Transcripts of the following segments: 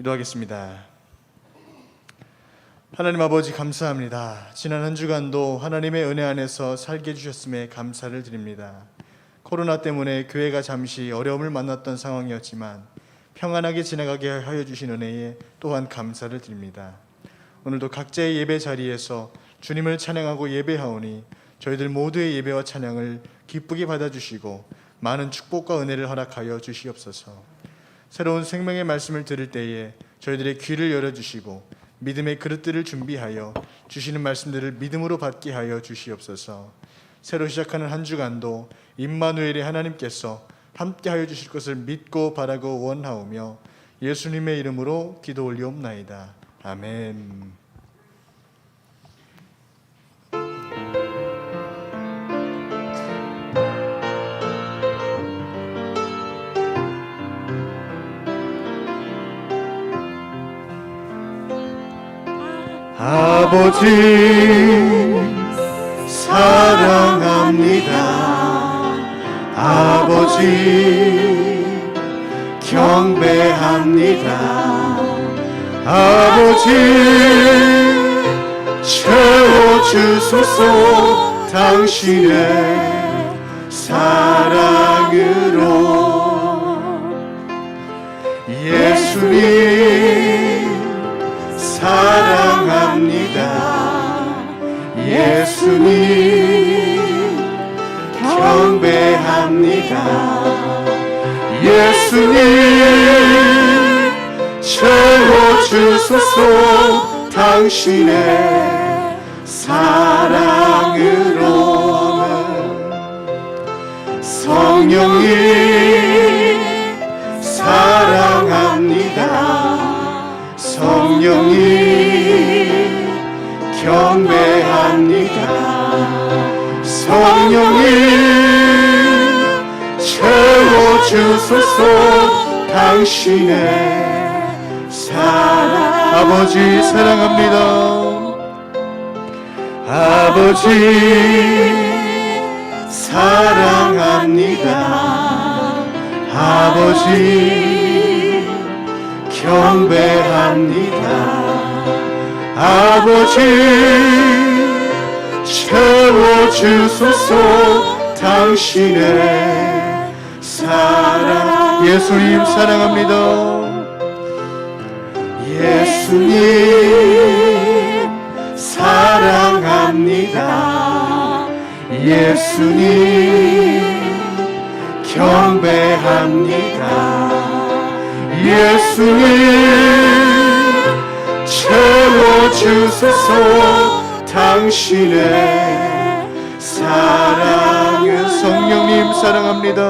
기도하겠습니다. 하나님 아버지 감사합니다. 지난 한 주간도 하나님의 은혜 안에서 살게 해주셨음에 감사를 드립니다. 코로나 때문에 교회가 잠시 어려움을 만났던 상황이었지만 평안하게 지나가게 하여 주신 은혜에 또한 감사를 드립니다. 오늘도 각자의 예배 자리에서 주님을 찬양하고 예배하오니 저희들 모두의 예배와 찬양을 기쁘게 받아주시고 많은 축복과 은혜를 허락하여 주시옵소서. 새로운 생명의 말씀을 들을 때에 저희들의 귀를 열어주시고 믿음의 그릇들을 준비하여 주시는 말씀들을 믿음으로 받게 하여 주시옵소서. 새로 시작하는 한 주간도 임마누엘의 하나님께서 함께하여 주실 것을 믿고 바라고 원하오며 예수님의 이름으로 기도 올리옵나이다. 아멘. 아버지 사랑합니다. 아버지 경배합니다. 아버지 채워주소서. 당신의 사랑으로 예수님 사랑합니다. 예수님 경배합니다. 예수님 채워주소서. 당신의 사랑으로 성령님 사랑합니다. 성령님 경배합니다. 성령님 채워주소서. 당신의 사랑. 아버지 사랑합니다. 아버지 사랑합니다. 아버지 경배합니다. 아버지 채워주소서. 당신의 사랑. 예수님 사랑합니다. 예수님 사랑합니다. 예수님 경배합니다. 예수님 채워주소서. 당신의 사랑을. 성령님 사랑합니다.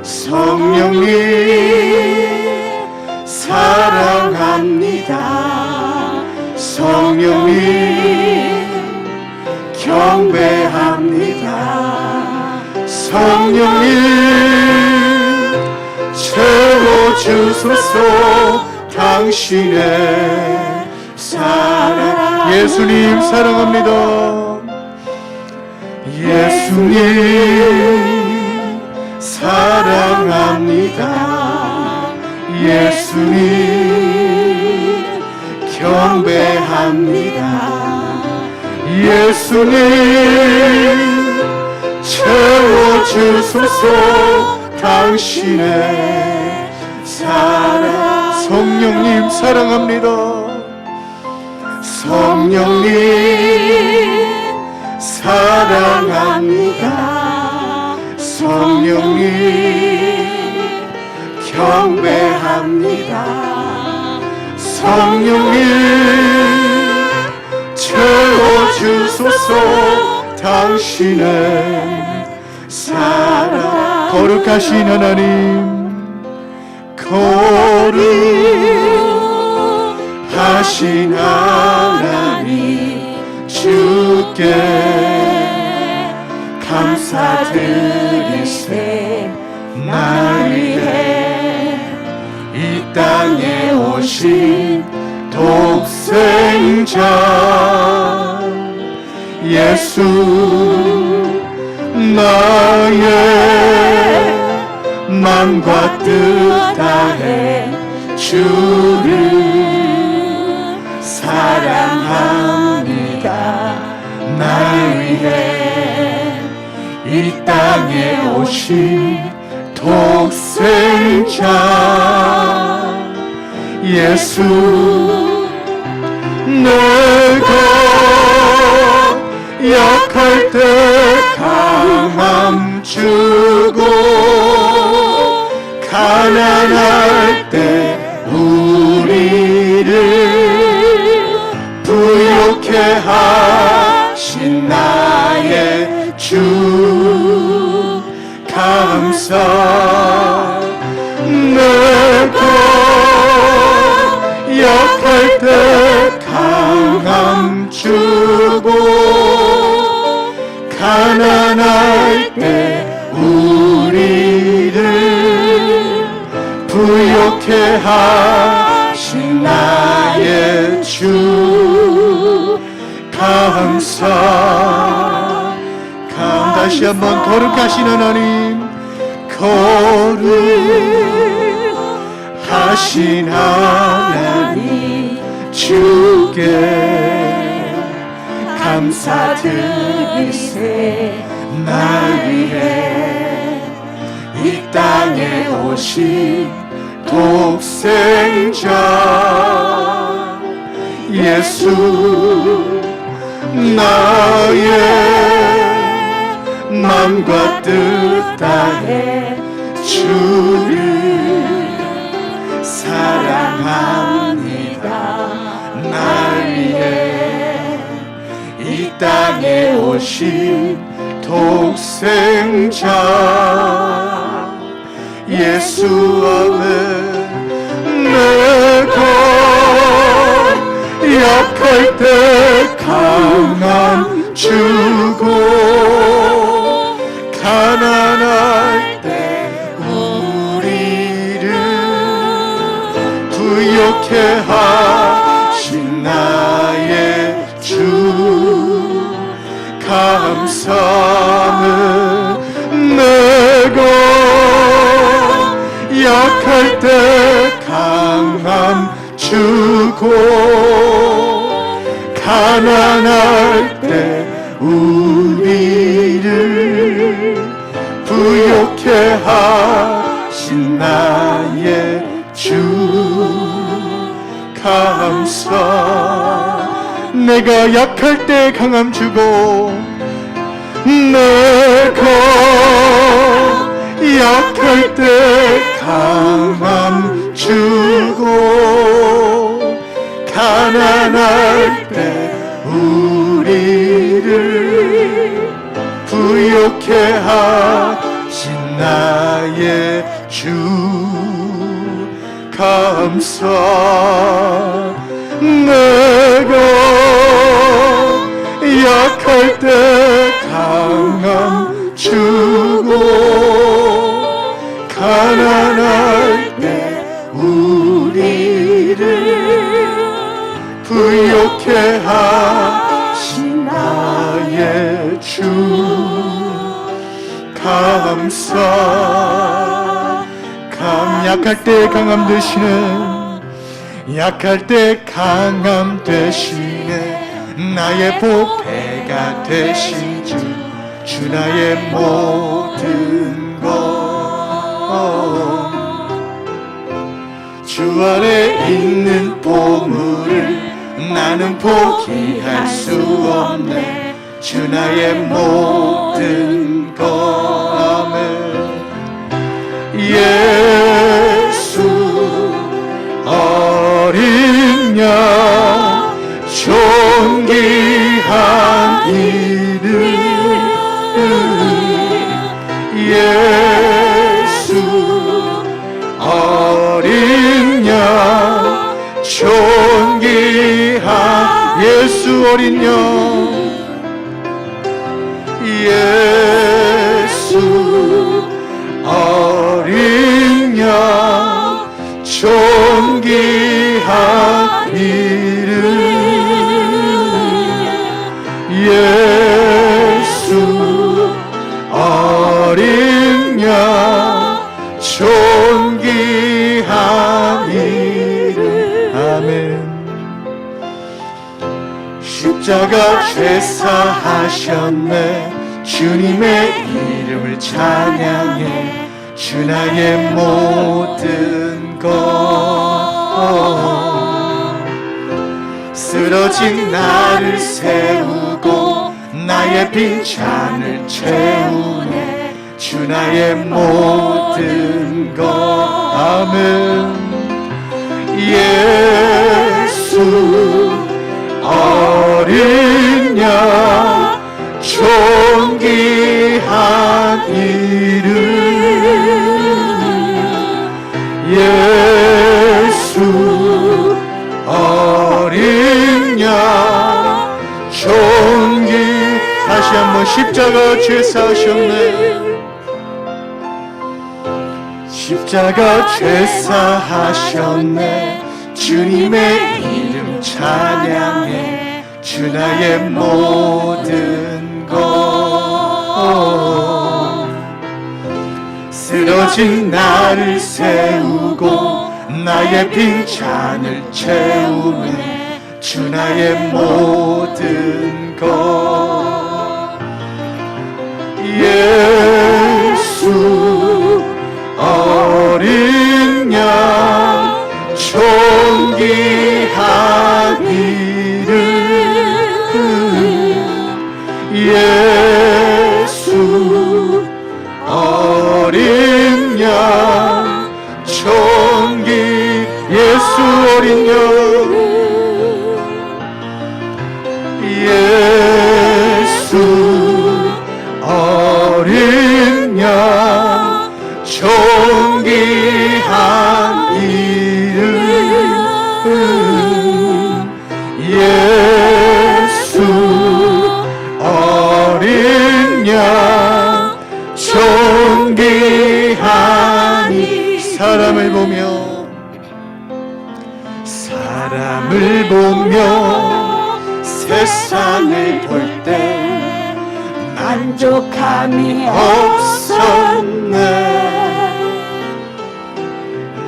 성령님 사랑합니다. 성령님 경배합니다. 성령님 채워주소서. 당신의 사랑. 예수님 사랑합니다. 예수님 사랑합니다. 예수님 경배합니다. 예수님 채워주소서. 당신의 사랑. 성령님 사랑합니다. 성령님 사랑합니다. 성령님 경배합니다. 성령님 채워주소서. 당신의 사랑. 거룩하신 하나님, 거룩하신 하나님, 주께 감사드리세. 날 위해 이 땅에 오신 독생자 예수, 나의 맘과 뜻 다해 주를 사랑합니다. 날 위해 이 땅에 오신 독생자 예수, 내가 약할 때 강함 주고 가난할 때 우리를 부욕해 하신 나의 주 감사. 내가 약할 때 강함 주고 가난할 때 우리를 부욕해 하신 나의 주 감사. 다시 한번 거룩하신 하나님, 거룩하신 하나님 주께 감사드리세. 날 위해 이 땅에 오신 독생자 예수, 나의 맘과 뜻 다해 주를 사랑합니다. 날 위해 이 땅에 오신 독생자 예수, 아멘. 내가 약할 때 강함 주고 가난할 때 우리를 부욕해 하신 나의 주 감사는. 내가 약할 때 강함 주고 가난할 때 우리를 부욕해 하신 나의 주 감사. 내가 약할 때 강함 주고 내가 약할 때 강함 주고 가난할 때 우리를 부욕해 하신 나의 주 감사. 내가 약할 때 강함 주고 가난할 때 우리를 부욕해 하신 나의 주 감사. 약할 때 강함 되시네, 약할 때 강함 되시네. 나의 보배가 되신 주, 주 나의 모든 것. 주 안에 있는 보물을 나는 포기할 수 없네. 주 나의 모든 것. 아멘. 예수 어린 양 존귀한 이름. 예수 어린 양 존귀한 예수 어린 양. 예수 어린 양 존귀한 이름. 예수 어린 양 존귀한 이름. 죄사하셨네. 주님의 이름을 찬양해. 주 나의 모든 것. 쓰러진 나를 세우고 나의 빈 잔을 채우네. 주 나의 모든 것. 아멘. 예수 어린 양 존귀한 이름. 예수 어린 양 존귀. 다시 한번 십자가 죄사하셨네. 십자가 죄사하셨네. 주님의 이름 찬양해. 주 나의 모든 것. 쓰러진 나를 세우고 나의 빈 잔을 채우네. 주 나의 모든 것. 예수 어린 양 존귀한 이름. 예수 어린 양 존귀. 예수 어린 양. 예수 어린 양 존귀한 이름. 예수 어린 양 존귀한 이름. 사람을 보며 세상을 볼 때 만족함이 없었네.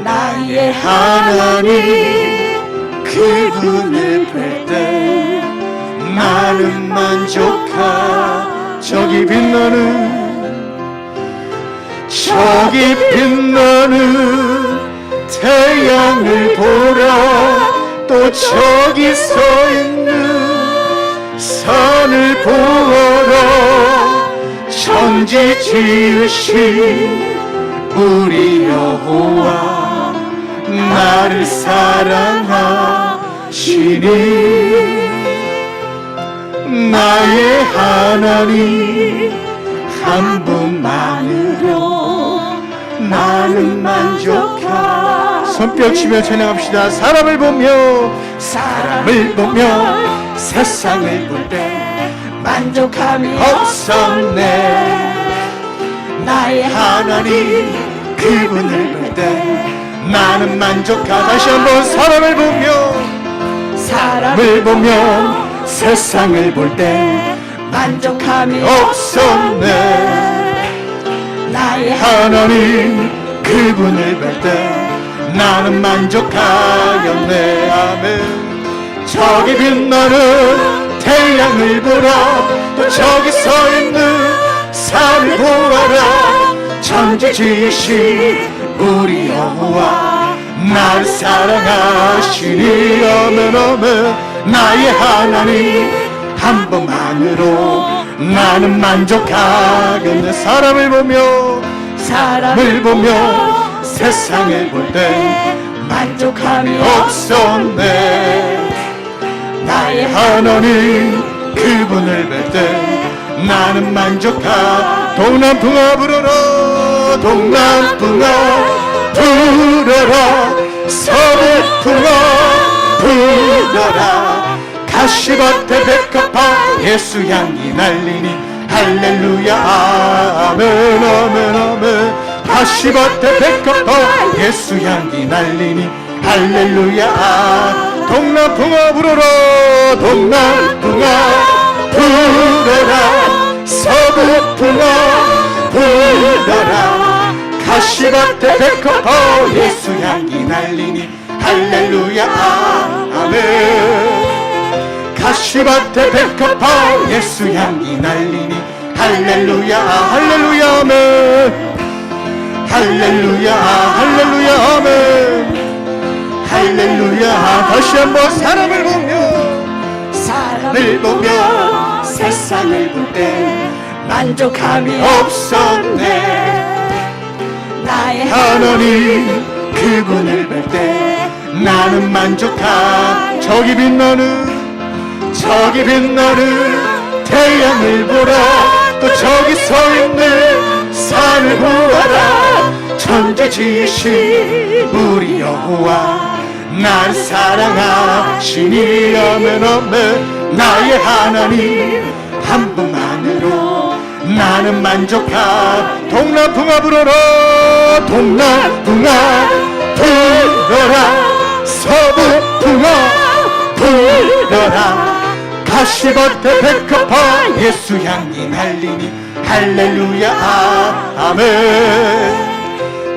나의 하나님 그분을 볼 때 나는 만족하. 저기 빛나는 태양을 보라. 또 저기 서 있는 산을 보아라. 천지 지으신 우리 여호와 나를 사랑하시니. 나의 하나님 한 분만으로 나는 만족하. 손뼉치며 찬양합시다. 사람을 보며 세상을 볼 때 만족함이 없었네. 나의 하나님 그분을 볼 때 나는 만족하. 다시 한번 사람을 보며 세상을 볼 때 만족함이 없었네. 나의 하나님 그분을 볼 때 나는 만족하였네. 아멘. 저기 빛나는 태양을 보라. 또 저기 서 있는 산을 보아라. 천지 지으신 우리 여호와 나를 사랑하시니. 아멘 아멘. 나의 하나님 한 번만으로 나는 만족하겠네. 사람을 보며 세상을 볼 때 만족함이 없었네. 나의 하나님 그분을 볼 때 나는 만족하. 동남풍아 불어라. 동남풍아 불어라. 서북풍아 불어라. 가시밭에 백합화 예수 향기 날리니. 할렐루야 아멘 아멘 아멘. 가시밭에 백합화 예수 향기 날리니. 할렐루야. 동남풍아 불어라. 동남풍아 불어라. 서북풍아 불어라. 가시밭에 백합화 예수 향기 날리니. 할렐루야 아멘. 가시밭에 백합화 예수 향기 날리니 할렐루야 할렐루야 아멘 할렐루야 할렐루야 아멘 할렐루야 다시 한번 사람을 보며 세상을 볼 때 만족함이 없었네. 나의 하나님 그분을 볼 때 나는 만족하 저기 빛나는 태양을 보라 또 저기 서있는 산을 보아라 천지 지으신 우리 여호와 날 사랑하시니 아멘 아멘 나의 하나님 한 분만으로 나는 만족하 동남풍아 불어라 동남풍아 불어라 서북풍아 불어라 가시밭에 백합화 예수 향기 날리니 할렐루야 아멘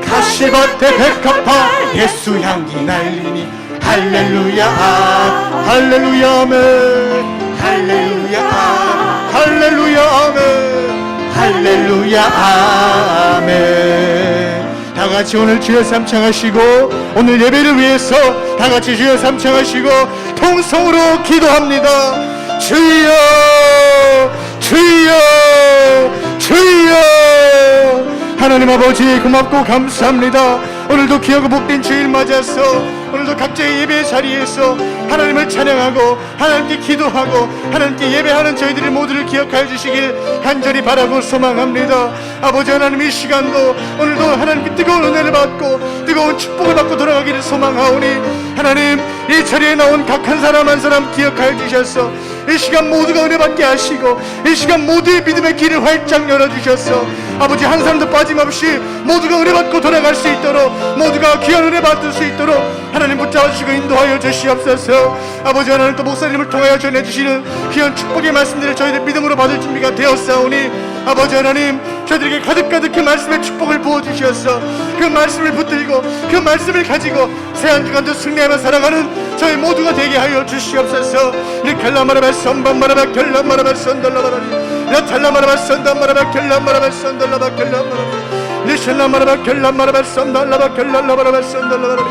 가시밭에 백합화 예수 향기 날리니 할렐루야 할렐루야 아멘 할렐루야 할렐루야 아멘 할렐루야 아멘 다같이 오늘 주여 삼창하시고 오늘 예배를 위해서 다같이 주여 삼창하시고 통성으로 기도합니다. 주여 주여 주여 하나님 아버지 고맙고 감사합니다. 오늘도 귀하고 복된 주일 맞아서 오늘도 각자의 예배 자리에서 하나님을 찬양하고 하나님께 기도하고 하나님께 예배하는 저희들의 모두를 기억하여 주시길 간절히 바라고 소망합니다. 아버지 하나님 이 시간도 오늘도 하나님께 뜨거운 은혜를 받고 뜨거운 축복을 받고 돌아가기를 소망하오니 하나님 이 자리에 나온 각 한 사람 한 사람 기억하여 주셔서 이 시간 모두가 은혜 받게 하시고 이 시간 모두의 믿음의 길을 활짝 열어주셔서 아버지 한 사람도 빠짐없이 모두가 은혜 받고 돌아갈 수 있도록 모두가 귀한 은혜 받을 수 있도록 하나님 붙잡아주시고 인도하여 주시옵소서. 아버지 하나님 또 목사님을 통하여 전해주시는 귀한 축복의 말씀들을 저희들 믿음으로 받을 준비가 되었사오니 아버지 하나님 저희들에게 가득가득 그 말씀의 축복을 부어주셔서 그 말씀을 붙들고 그 말씀을 가지고 새 한 주간도 승리하며 살아가는 저희 모두가 되게 하여 주시옵소서. 리칼라마라바 선반마라바 결라마라바 선달라바라리 라탈라마라바 선달마라바 결라마라바 선달라바 결라마라리 리샬라마라바 결라마라바 선달라바 결라라바라바 선달라바라리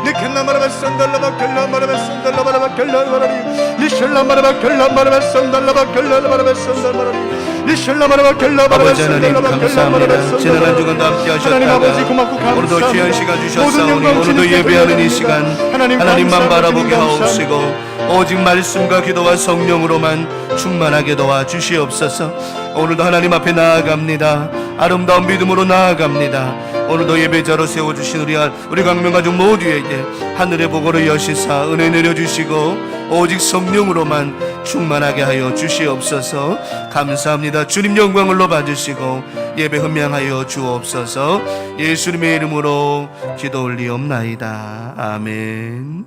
리칼라마라바 선달라바 결라마라바 선달라바라바 결라라바라리 리샬라마라바 결라마라바 선달라바 결라라바라바 선달라바라리 리샬라마라바 결라마라바 아버지 하나님 감사합니다. 지난 한 주간도 함께 하셨다가 오늘도 귀한 시간 주셨사오니 오늘도 예배하는 이 시간 하나님만 바라보게 하옵시고 오직 말씀과 기도와 성령으로만 충만하게 도와주시옵소서. 오늘도 하나님 앞에 나아갑니다. 아름다운 믿음으로 나아갑니다. 오늘도 예배자로 세워주신 우리 강명가족 모두에게 하늘의 보고를 여시사 은혜 내려주시고 오직 성령으로만 충만하게 하여 주시옵소서. 감사합니다. 주님 영광을 높아주시고 예배 흠양하여 주옵소서. 예수님의 이름으로 기도 올리옵나이다. 아멘.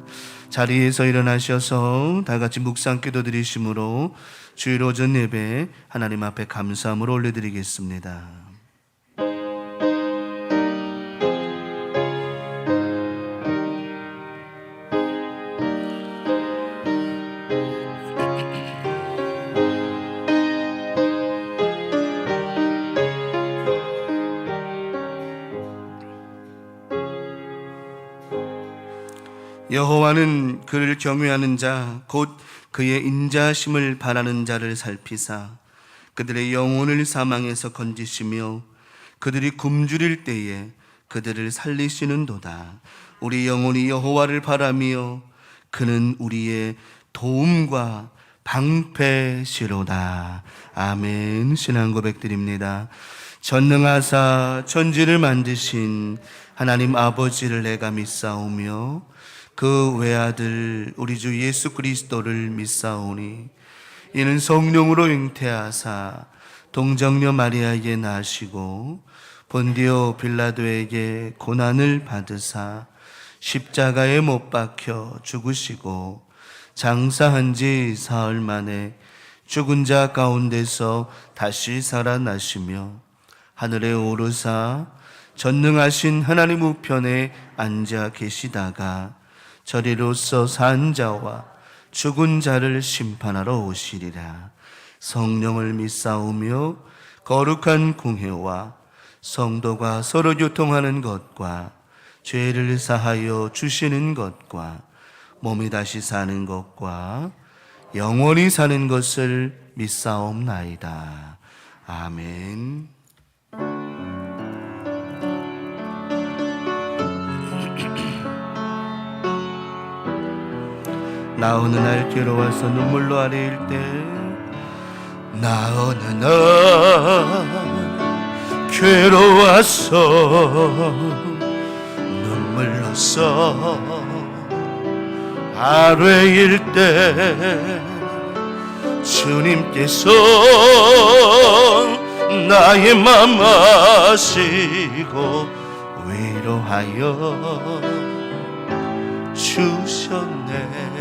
자리에서 일어나셔서 다같이 묵상 기도 드리심으로 주일 오전 예배 하나님 앞에 감사함으로 올려드리겠습니다. 여호와는 그를 경외하는 자 곧 그의 인자하심을 바라는 자를 살피사 그들의 영혼을 사망에서 건지시며 그들이 굶주릴 때에 그들을 살리시는도다. 우리 영혼이 여호와를 바라며 그는 우리의 도움과 방패시로다. 아멘. 신앙 고백드립니다. 전능하사 천지를 만드신 하나님 아버지를 내가 믿사오며 그 외아들 우리 주 예수 그리스도를 믿사오니 이는 성령으로 잉태하사 동정녀 마리아에게 나시고 본디오 빌라도에게 고난을 받으사 십자가에 못 박혀 죽으시고 장사한 지 사흘 만에 죽은 자 가운데서 다시 살아나시며 하늘에 오르사 전능하신 하나님 우편에 앉아 계시다가 저리로서 산 자와 죽은 자를 심판하러 오시리라. 성령을 믿사오며 거룩한 공회와 성도가 서로 교통하는 것과 죄를 사하여 주시는 것과 몸이 다시 사는 것과 영원히 사는 것을 믿사옵나이다. 아멘. 나 어느 날 괴로워서 눈물로 아뢰일 때, 나 어느 날 괴로워서 눈물로써 아뢰일 때, 주님께서 나의 맘 아시고 위로하여 주셨네.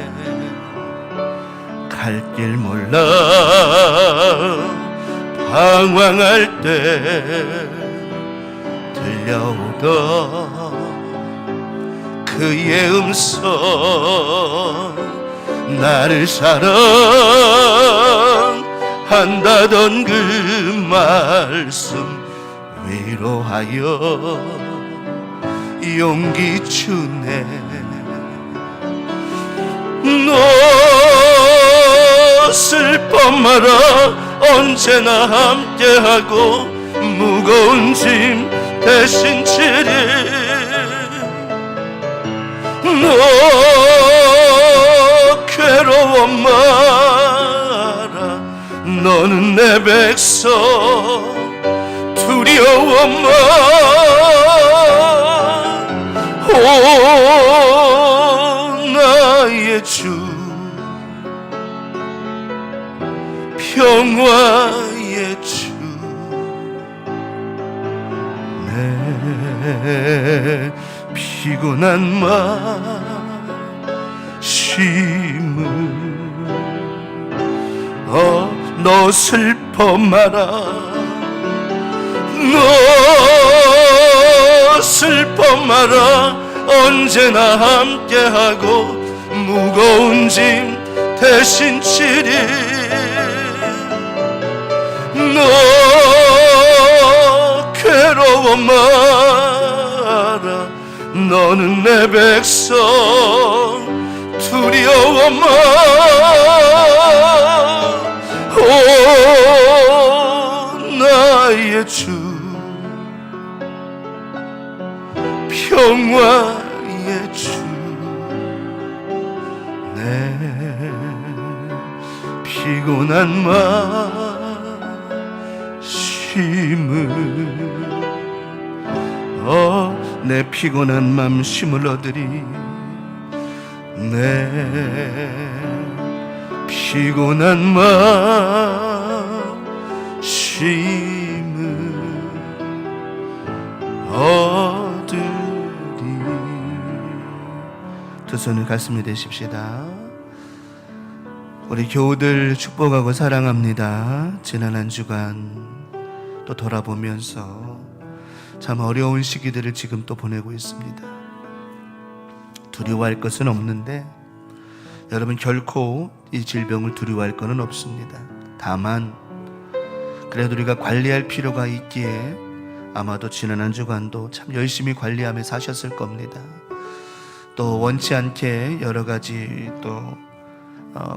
갈 길 몰라 방황할 때 들려오던 그의 음성, 나를 사랑한다던 그 말씀 위로하여 용기 주네. 너 슬퍼 마라, 언제나 함께하고 무거운 짐 대신 지리. 너 괴로워 마라, 너는 내 백성. 두려워 마, 오 나의 주. 평화의 주. 내 피곤한 마음을 너 슬퍼 마라, 너 슬퍼 마라, 언제나 함께하고 무거운 짐 대신 지리. 너 괴로워 마라, 너는 내 백성. 두려워 마, 오 나의 주. 평화의 주. 내 피곤한 내 피곤한 맘 힘을 얻으리. 내 피곤한 맘 힘을 얻으리. 두 손을 가슴에 대십시다. 우리 교우들 축복하고 사랑합니다. 지난 한 주간 또 돌아보면서 참 어려운 시기들을 지금 또 보내고 있습니다. 두려워할 것은 없는데 여러분, 결코 이 질병을 두려워할 것은 없습니다. 다만 그래도 우리가 관리할 필요가 있기에 아마도 지난 한 주간도 참 열심히 관리하며 사셨을 겁니다. 또 원치 않게 여러 가지 또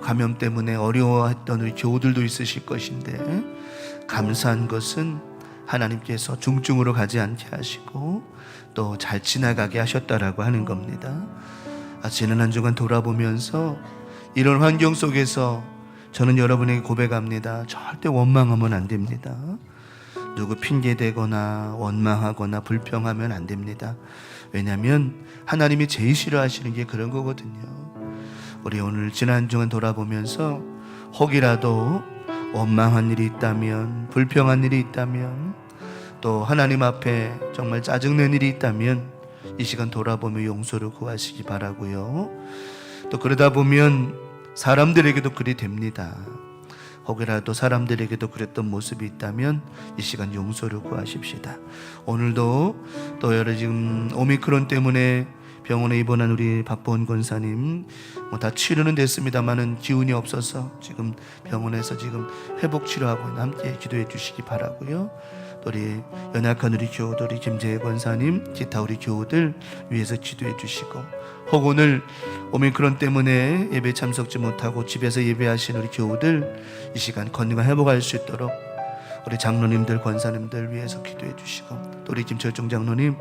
감염 때문에 어려워했던 우리 교우들도 있으실 것인데, 감사한 것은 하나님께서 중증으로 가지 않게 하시고 또 잘 지나가게 하셨다라고 하는 겁니다. 지난 한 주간 돌아보면서 이런 환경 속에서 저는 여러분에게 고백합니다. 절대 원망하면 안 됩니다. 누구 핑계대거나 원망하거나 불평하면 안 됩니다. 왜냐하면 하나님이 제일 싫어하시는 게 그런 거거든요. 우리 오늘 지난 한 주간 돌아보면서 혹이라도 원망한 일이 있다면, 불평한 일이 있다면, 또 하나님 앞에 정말 짜증낸 일이 있다면 이 시간 돌아보며 용서를 구하시기 바라고요. 또 그러다 보면 사람들에게도 그리 됩니다. 혹이라도 사람들에게도 그랬던 모습이 있다면 이 시간 용서를 구하십시다. 오늘도 또 여러 지금 오미크론 때문에 병원에 입원한 우리 박보은 권사님 다 치료는 됐습니다만은 기운이 없어서 지금 병원에서 지금 회복 치료하고 있는, 함께 기도해 주시기 바라고요. 또 우리 연약한 우리 교우들, 우리 김재혜 권사님, 기타 우리 교우들 위해서 기도해 주시고, 혹 오늘 오미크론 때문에 예배 참석지 못하고 집에서 예배하신 우리 교우들 이 시간 건강을 회복할 수 있도록 우리 장로님들, 권사님들 위해서 기도해 주시고, 또 우리 김철종 장로님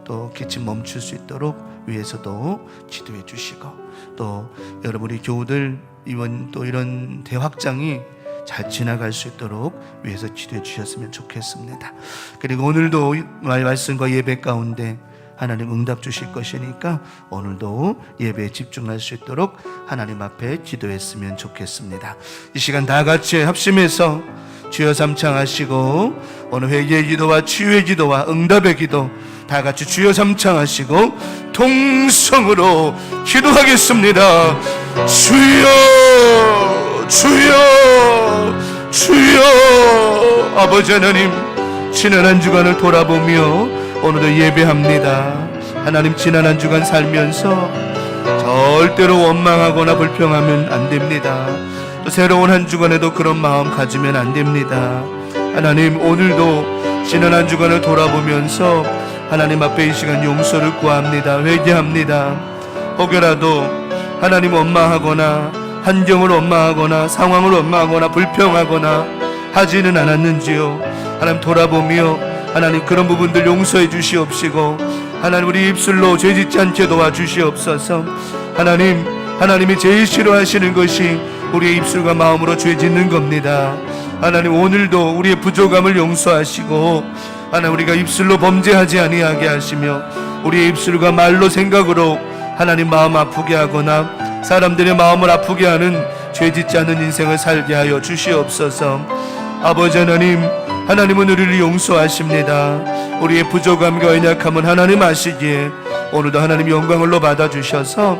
또 기침 멈출 수 있도록 위해서도 기도해 주시고, 또 여러분 우리 교우들 이번 또 이런 대확장이 잘 지나갈 수 있도록 위해서 기도해 주셨으면 좋겠습니다. 그리고 오늘도 말씀과 예배 가운데 하나님 응답 주실 것이니까 오늘도 예배에 집중할 수 있도록 하나님 앞에 기도했으면 좋겠습니다. 이 시간 다 같이 합심해서 주여 삼창하시고, 오늘 회개의 기도와 치유의 기도와 응답의 기도 다 같이 주여 삼창하시고 동성으로 기도하겠습니다. 주여, 주여, 주여. 아버지 하나님, 지난 한 주간을 돌아보며 오늘도 예배합니다. 하나님, 지난 한 주간 살면서 절대로 원망하거나 불평하면 안 됩니다. 또 새로운 한 주간에도 그런 마음 가지면 안 됩니다. 하나님, 오늘도 지난 한 주간을 돌아보면서 하나님 앞에 이 시간 용서를 구합니다. 회개합니다. 혹여라도 하나님 원망하거나 환경을 원망하거나 상황을 원망하거나 불평하거나 하지는 않았는지요. 하나님 돌아보며 하나님 그런 부분들 용서해 주시옵시고, 하나님 우리 입술로 죄짓지 않게 도와주시옵소서. 하나님이 제일 싫어하시는 것이 우리의 입술과 마음으로 죄짓는 겁니다. 하나님, 오늘도 우리의 부족함을 용서하시고, 하나님 우리가 입술로 범죄하지 아니하게 하시며, 우리의 입술과 말로 생각으로 하나님 마음 아프게 하거나 사람들의 마음을 아프게 하는 죄짓지 않은 인생을 살게 하여 주시옵소서. 아버지 하나님, 하나님은 우리를 용서하십니다. 우리의 부족함과 연약함은 하나님 아시기에 오늘도 하나님 영광을로 받아주셔서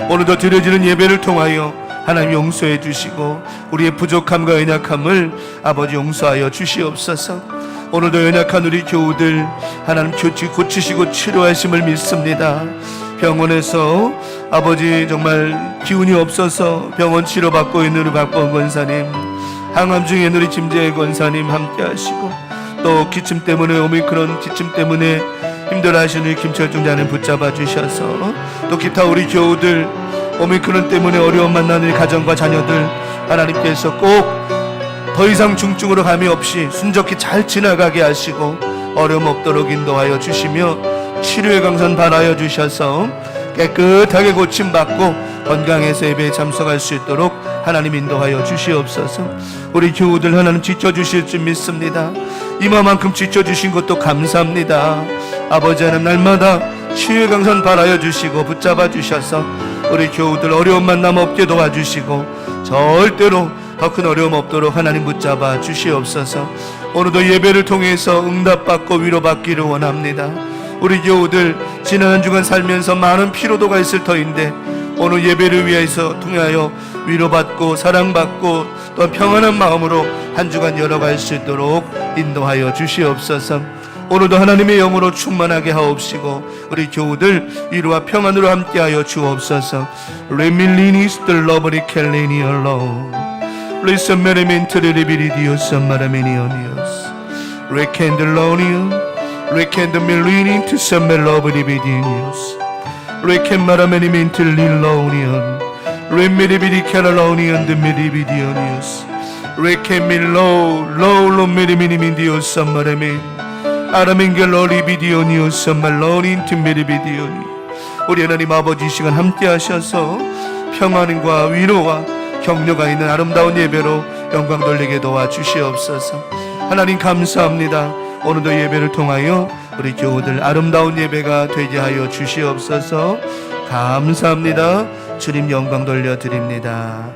오늘도 드려지는 예배를 통하여 하나님 용서해 주시고, 우리의 부족함과 연약함을 아버지 용서하여 주시옵소서. 오늘도 연약한 우리 교우들 하나님 고치시고 치료하심을 믿습니다. 병원에서 아버지 정말 기운이 없어서 병원 치료받고 있는 우리 박보은 권사님, 항암 중에 우리 김재혜 권사님 함께 하시고, 또 기침 때문에 오미크론 기침 때문에 힘들어하시는 우리 김철중 장님 붙잡아 주셔서, 또 기타 우리 교우들 오미크론 때문에 어려움 만나는 가정과 자녀들 하나님께서 꼭 더 이상 중증으로 감이 없이 순적히 잘 지나가게 하시고 어려움 없도록 인도하여 주시며 치료의 강선 바라여 주셔서 깨끗하게 고침받고 건강해서 예배에 참석할 수 있도록 하나님 인도하여 주시옵소서. 우리 교우들 하나님 지켜주실 줄 믿습니다. 이마만큼 지켜주신 것도 감사합니다. 아버지 하나님, 날마다 치유의 강선 바라여 주시고 붙잡아 주셔서 우리 교우들 어려움 만남 없게 도와주시고 절대로 더 큰 어려움 없도록 하나님 붙잡아 주시옵소서. 오늘도 예배를 통해서 응답받고 위로받기를 원합니다. 우리 교우들 지난 한 주간 살면서 많은 피로도가 있을 터인데 오늘 예배를 위해서 통하여 위로받고 사랑받고 또 평안한 마음으로 한 주간 열어갈 수 있도록 인도하여 주시옵소서. 오늘도 하나님의 영으로 충만하게 하옵시고 우리 교우들 위로와 평안으로 함께하여 주옵소서. 레밀리니스 들 러버리 켈레니 알로 Listen, Merimentre Ribiridios, Maraminionios, Recandalonia, Recandamilini to some Melobidinios, Recamaraminimenter Lilonian, Remiribidi Carolonian, the Miribidionios, Recamilo, Lolo Miriminimidios, some Marame, Aramingalori Bidionios, some Malonin to Miribidioni. 우리 하나님 아버지 시간 함께 하셔서 평안과 위로와 격려가 있는 아름다운 예배로 영광 돌리게 도와주시옵소서. 하나님 감사합니다. 오늘도 예배를 통하여 우리 교우들 아름다운 예배가 되게 하여 주시옵소서. 감사합니다. 주님 영광 돌려드립니다.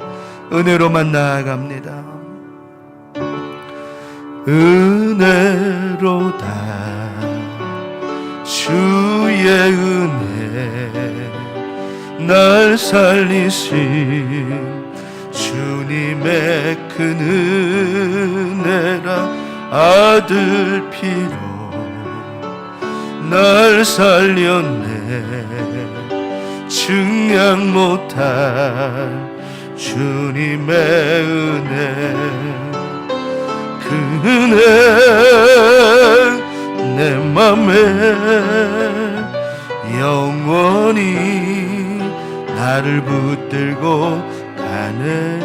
은혜로만 나아갑니다. 은혜로다 주의 은혜 날 살리신 주님의 큰 은혜라 아들 피로 날 살렸네 증량 못할 주님의 은혜, 그 은혜 내 맘에 영원히 나를 붙들고 가네.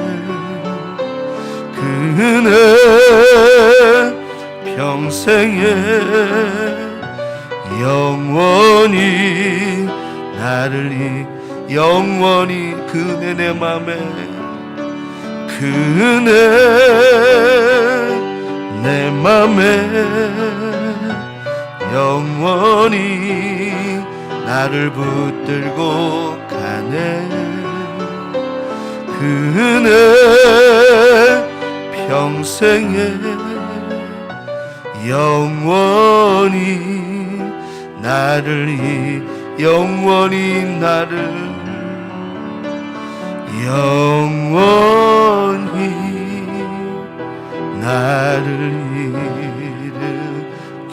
그 은혜 평생에 영원히 나를 영원히 그 은혜 내 맘에, 그 은혜 내 맘에 영원히 나를 붙들고 가네. 그 은혜 평생에 영원히 나를 영원히 나를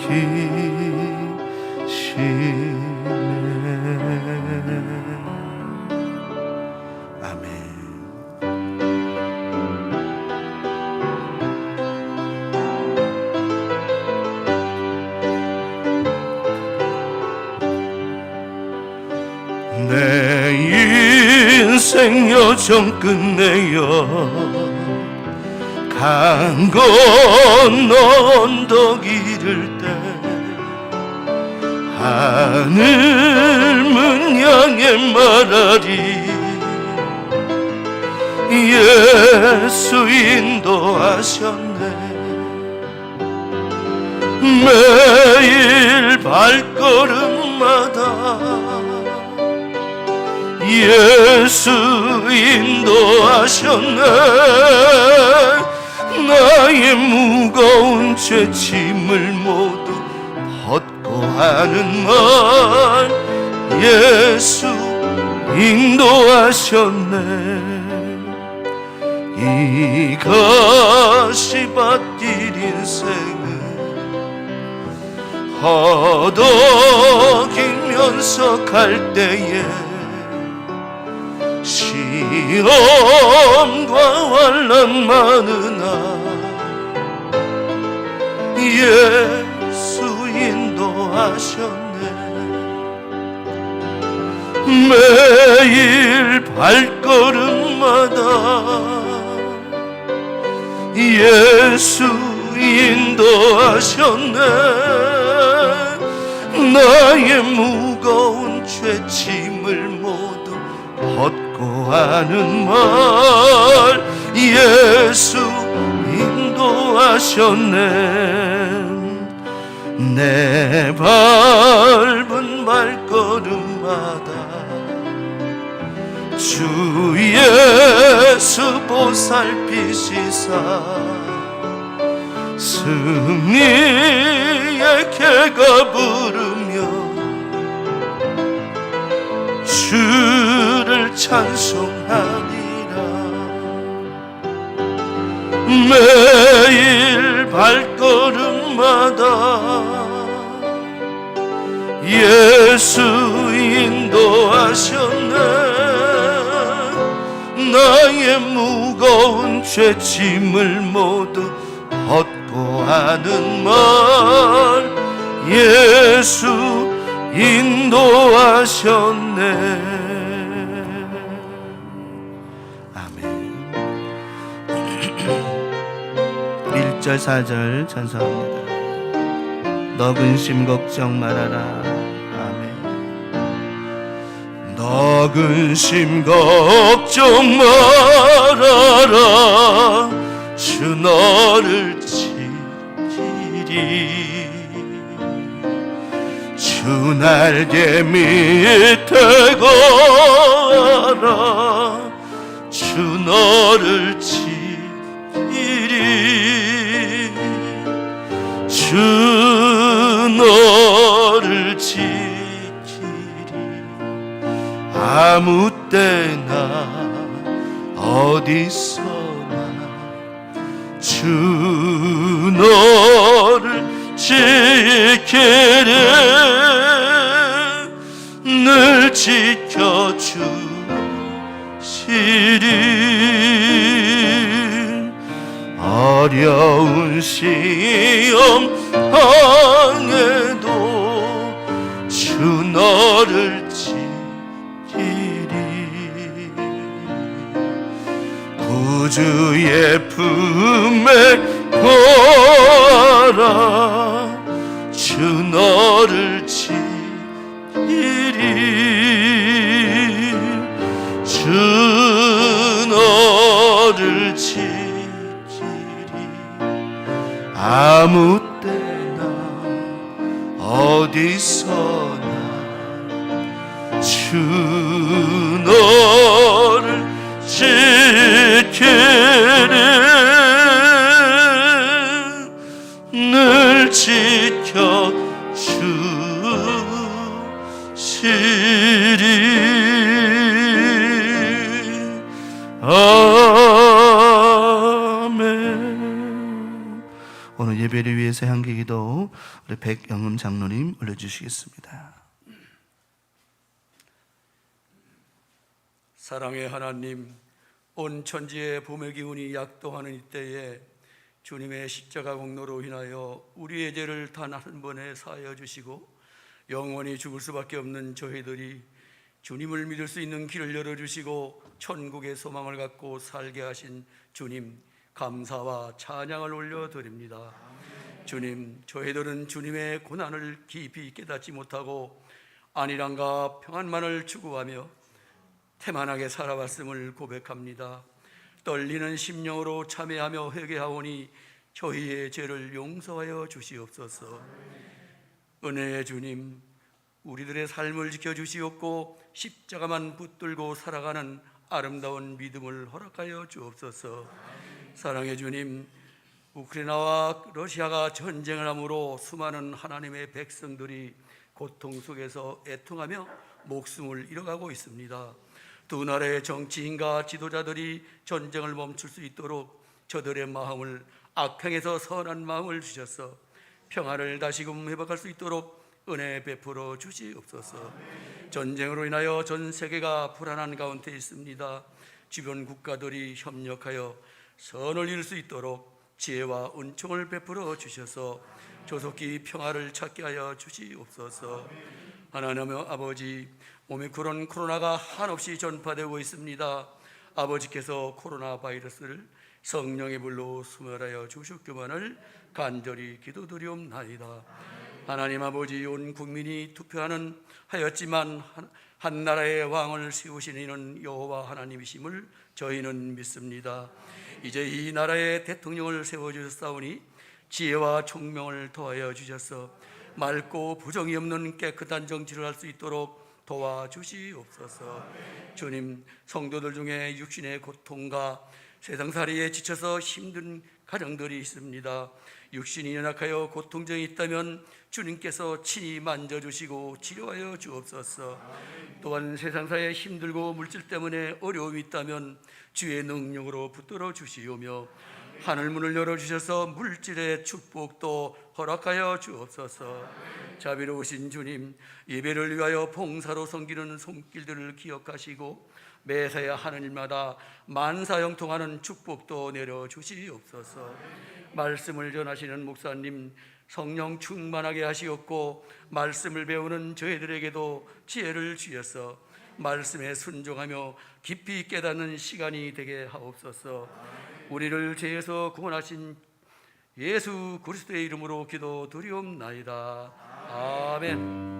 일으키시네. 아멘. 내 인생 여정 끝내요 강 건너 언덕 이를 때 하늘 문 향해 말하리 예수 인도하셨네. 매일 발걸음마다 예수 인도하셨네. 나의 무거운 죄짐을 모두 벗고 하는 말 예수 인도하셨네. 이것이 밭길 인생은 허덕이면서 갈 때에 시험과 환난 많으나 예수 인도하셨네. 매일 발걸음마다 예수 인도하셨네. 나의 무거운 죄짐을 모두 벗고 하는 말 예수 인도하셨네. 내 밟은 발걸음마다 주 예수 보살피시사 승리의 개가 부르며 주를 찬송하리라. 매일 발걸음마다 예수 인도하셨네. 나의 무거운 죄짐을 모두 벗고 하는 말 예수 인도하셨네. 아멘. 1절 4절 찬송합니다. 너 근심 걱정 말아라. 너 근심 걱정 말아라. 주 너를 지키리. 주 날개 밑에 거하라. 주 너를 지키리. 주 너를 지키리. 아무 때나 어디서나 주 너를 지키리. 내 늘 지켜주시리. 어려운 시험 당해도 주 너를 지키리. 구주의 품에 거하라. 주 너를 지키리. 주 너를 지키리. 아무 때나 어디서나 주 너를 지키리. 늘 지켜주시리. 아멘. 오늘 예배를 위해서 향기기도 우리 백영음 장로님 올려주시겠습니다. 사랑의 하나님, 온 천지의 봄의 기운이 약동하는 이때에 주님의 십자가 공로로 인하여 우리의 죄를 단 한 번에 사하여 주시고 영원히 죽을 수밖에 없는 저희들이 주님을 믿을 수 있는 길을 열어주시고 천국의 소망을 갖고 살게 하신 주님, 감사와 찬양을 올려드립니다. 주님, 저희들은 주님의 고난을 깊이 깨닫지 못하고 안일함과 평안만을 추구하며 태만하게 살아왔음을 고백합니다. 떨리는 심령으로 참회하며 회개하오니 저희의 죄를 용서하여 주시옵소서. 은혜의 주님, 우리들의 삶을 지켜주시옵고 십자가만 붙들고 살아가는 아름다운 믿음을 허락하여 주옵소서. 사랑의 주님, 우크라이나와 러시아가 전쟁을 함으로 수많은 하나님의 백성들이 고통 속에서 애통하며 목숨을 잃어가고 있습니다. 두 나라의 정치인과 지도자들이 전쟁을 멈출 수 있도록 저들의 마음을, 악행에서 선한 마음을 주셔서 평화를 다시금 회복할 수 있도록 은혜 베풀어 주시옵소서. 전쟁으로 인하여 전 세계가 불안한 가운데 있습니다. 주변 국가들이 협력하여 선을 이룰 수 있도록 지혜와 은총을 베풀어 주셔서 조속히 평화를 찾게 하여 주시옵소서. 하나님 아버지, 오미크론 코로나가 한없이 전파되고 있습니다. 아버지께서 코로나 바이러스를 성령의 불로 소멸하여 주셨기만을 간절히 기도드리옵나이다. 하나님 아버지, 온 국민이 투표하는 하였지만 한 나라의 왕을 세우시는 이는 여호와 하나님이심을 저희는 믿습니다. 이제 이 나라의 대통령을 세워주셨사오니 지혜와 총명을 더하여 주셔서 맑고 부정이 없는 깨끗한 정치를 할 수 있도록 도와주시옵소서. 주님, 성도들 중에 육신의 고통과 세상살이에 지쳐서 힘든 가정들이 있습니다. 육신이 연약하여 고통증이 있다면 주님께서 친히 만져주시고 치료하여 주옵소서. 또한 세상사에 힘들고 물질 때문에 어려움이 있다면 주의 능력으로 붙들어 주시오며 하늘문을 열어주셔서 물질의 축복도 허락하여 주옵소서. 자비로우신 주님, 예배를 위하여 봉사로 섬기는 손길들을 기억하시고 매사에 하는 일마다 만사형통하는 축복도 내려주시옵소서. 말씀을 전하시는 목사님, 성령 충만하게 하시옵고 말씀을 배우는 저희들에게도 지혜를 주셔서 말씀에 순종하며 깊이 깨닫는 시간이 되게 하옵소서. 우리를 죄에서 구원하신 예수 그리스도의 이름으로 기도드리옵나이다. 아멘.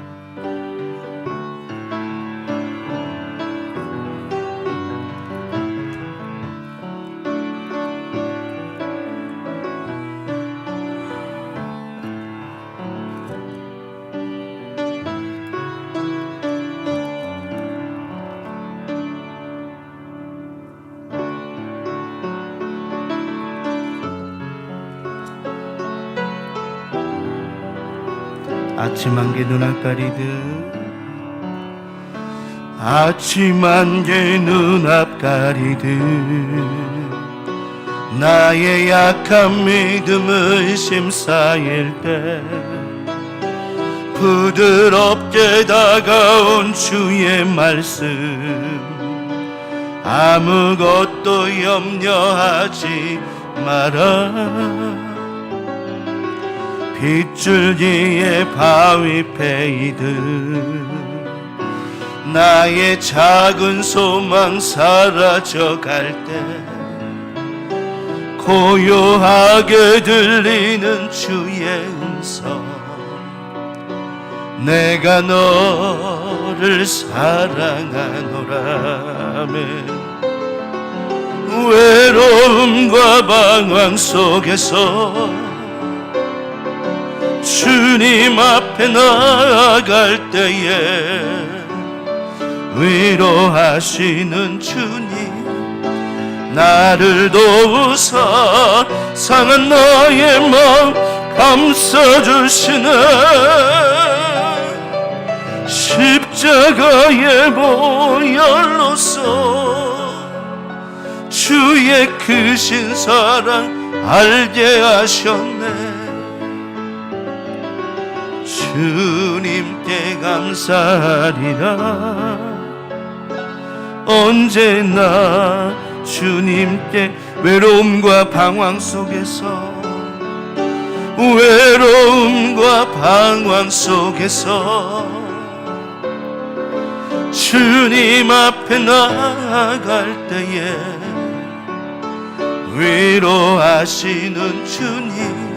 아침 안개 눈앞가리듯 아침 안개 눈앞가리듯 나의 약한 믿음 의심 쌓일 때 부드럽게 다가온 주의 말씀, 아무것도 염려하지 마라. 빗줄기에 바위 패이듯 나의 작은 소망 사라져갈 때 고요하게 들리는 주의 음성, 내가 너를 사랑하노라며. 외로움과 방황 속에서 주님 앞에 나아갈 때에 위로하시는 주님, 나를 도우사 상한 나의 마음 감싸주시네. 십자가의 보혈로서 주의 크신 사랑 알게 하셨네. 주님께 감사하리라. 언제나 주님께. 외로움과 방황 속에서, 외로움과 방황 속에서 주님 앞에 나아갈 때에 위로하시는 주님,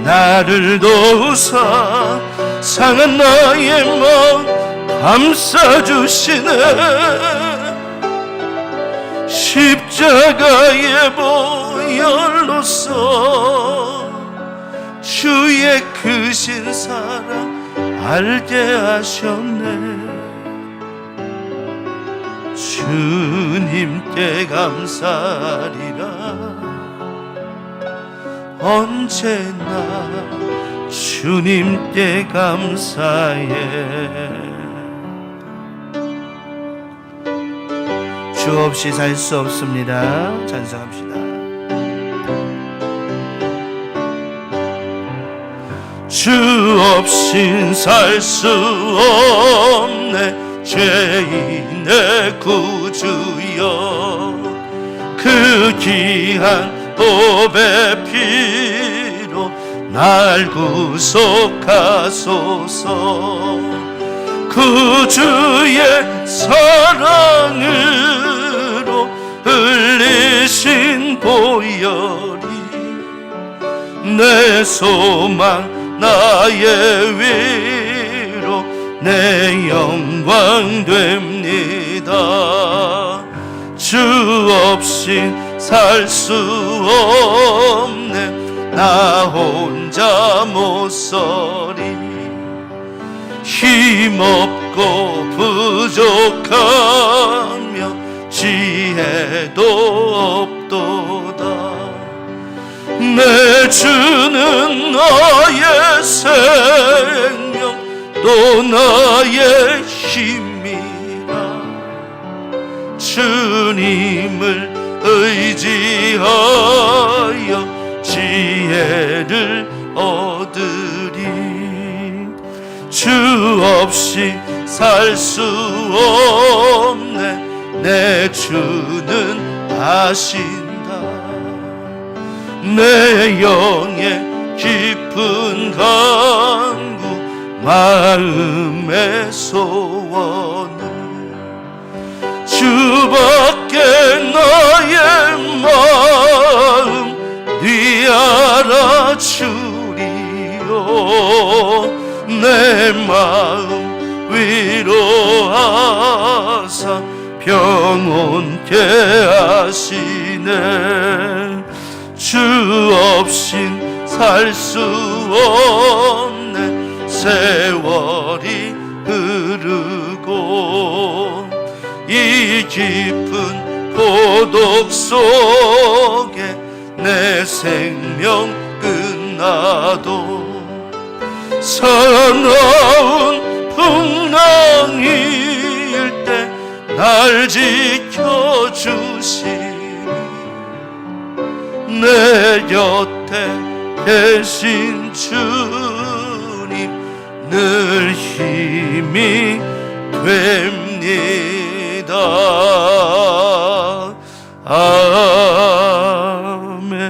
나를 도우사 상한 나의 마음 감싸주시네. 십자가의 보혈로서 주의 크신 사랑 알게 하셨네. 주님께 감사하리라. 언제나 주님께 감사해. 주 없이 살 수 없습니다. 찬송합시다. 주 없인 살 수 없네. 죄인의 구주여, 그 귀한 보배 피로 날 구속하소서. 구주의 사랑으로 흘리신 보혈이 내 소망 나의 위로 내 영광 됩니다. 주 없이 살 수 없네. 나 혼자 못 서리. 힘없고 부족하며 지혜도 없도다. 내 주는 나의 생명 또 나의 힘이라. 주님을 의지하여 지혜를 얻으리. 주 없이 살 수 없네. 내 주는 아신다. 내 영의 깊은 간구 마음의 소원을 주밖에 나의 마음 네 알아주리요. 내 마음 위로하사 평온케 하시네. 주 없인 살 수 없네. 세월이 흐르고 이 깊은 고독 속에 내 생명 끝나도 사나운 풍랑일 때 날 지켜주시니 내 곁에 계신 주님 늘 힘이 됩니다. 아멘.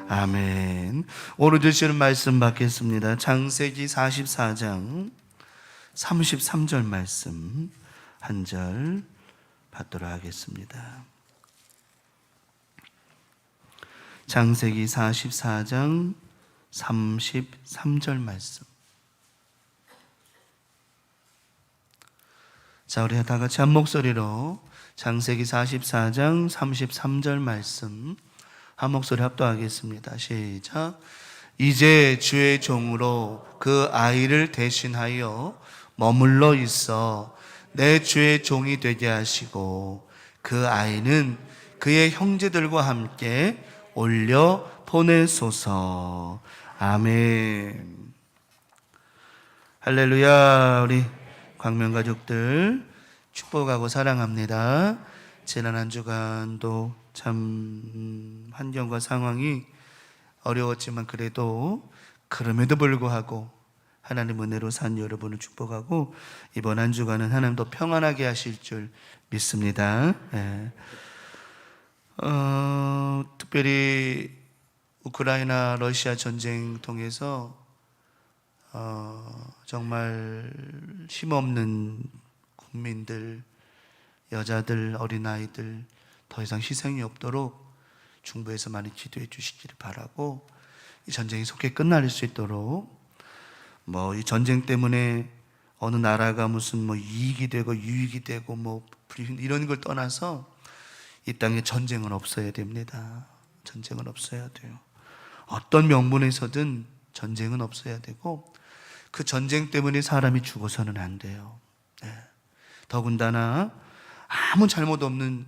아멘. 오늘 주시는 말씀 받겠습니다. 창세기 44장 33절 말씀 한 절 받도록 하겠습니다. 창세기 44장 33절 말씀. 자, 우리 다 같이 한 목소리로 창세기 44장 33절 말씀 한 목소리 합독하겠습니다. 시작. 이제 주의 종으로 그 아이를 대신하여 머물러 있어 내 주의 종이 되게 하시고 그 아이는 그의 형제들과 함께 올려 보내소서. 아멘. 할렐루야. 우리 광명 가족들 축복하고 사랑합니다. 지난 한 주간도 참 환경과 상황이 어려웠지만 그럼에도 불구하고 하나님 은혜로 산 여러분을 축복하고 이번 한 주간은 하나님 더 평안하게 하실 줄 믿습니다. 특별히 우크라이나 러시아 전쟁 통해서 정말 힘없는 국민들, 여자들, 어린아이들 더 이상 희생이 없도록 중부에서 많이 기도해 주시기를 바라고, 이 전쟁이 속히 끝날 수 있도록 이 전쟁 때문에 어느 나라가 무슨 이익이 되고 유익이 되고 이런 걸 떠나서 이 땅에 전쟁은 없어야 됩니다. 전쟁은 없어야 돼요. 어떤 명분에서든 전쟁은 없어야 되고 그 전쟁 때문에 사람이 죽어서는 안 돼요. 더군다나 아무 잘못 없는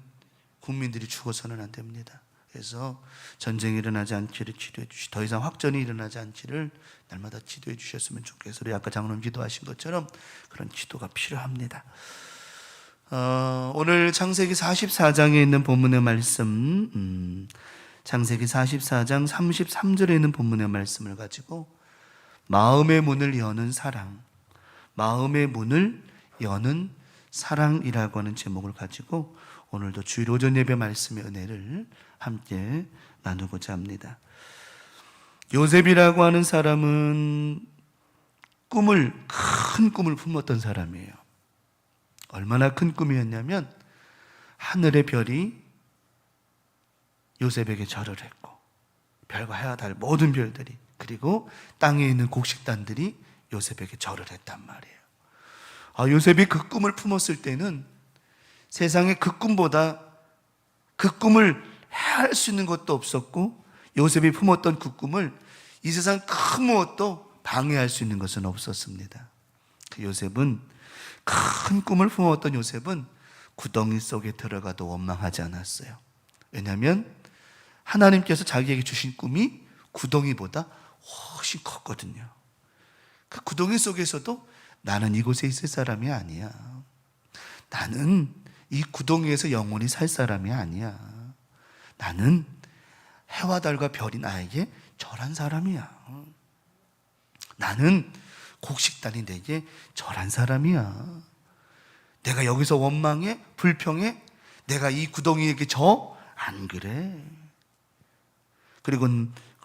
국민들이 죽어서는 안 됩니다. 그래서 전쟁이 일어나지 않기를 기도해 주시고 더 이상 확전이 일어나지 않기를 날마다 기도해 주셨으면 좋겠어요. 우리 아까 장로님 기도하신 것처럼 그런 기도가 필요합니다. 오늘 창세기 44장에 있는 본문의 말씀, 창세기 44장 33절에 있는 본문의 말씀을 가지고 마음의 문을 여는 사랑, 마음의 문을 여는 사랑이라고 하는 제목을 가지고 오늘도 주일 오전 예배 말씀의 은혜를 함께 나누고자 합니다. 요셉이라고 하는 사람은 큰 꿈을 품었던 사람이에요. 얼마나 큰 꿈이었냐면 하늘의 별이 요셉에게 절을 했고 별과 해와 달 모든 별들이, 그리고 땅에 있는 곡식단들이 요셉에게 절을 했단 말이에요. 요셉이 그 꿈을 품었을 때는 세상에 그 꿈보다 그 꿈을 해할 수 있는 것도 없었고 요셉이 품었던 그 꿈을 이 세상 그 무엇도 방해할 수 있는 것은 없었습니다. 큰 꿈을 품었던 요셉은 구덩이 속에 들어가도 원망하지 않았어요. 왜냐하면 하나님께서 자기에게 주신 꿈이 구덩이보다 훨씬 컸거든요. 그 구덩이 속에서도 나는 이곳에 있을 사람이 아니야. 나는 이 구덩이에서 영원히 살 사람이 아니야. 나는 해와 달과 별이 나에게 절한 사람이야. 나는 곡식단이 내게 절한 사람이야. 내가 여기서 원망해? 불평해? 내가 이 구덩이에게 져? 안 그래. 그리고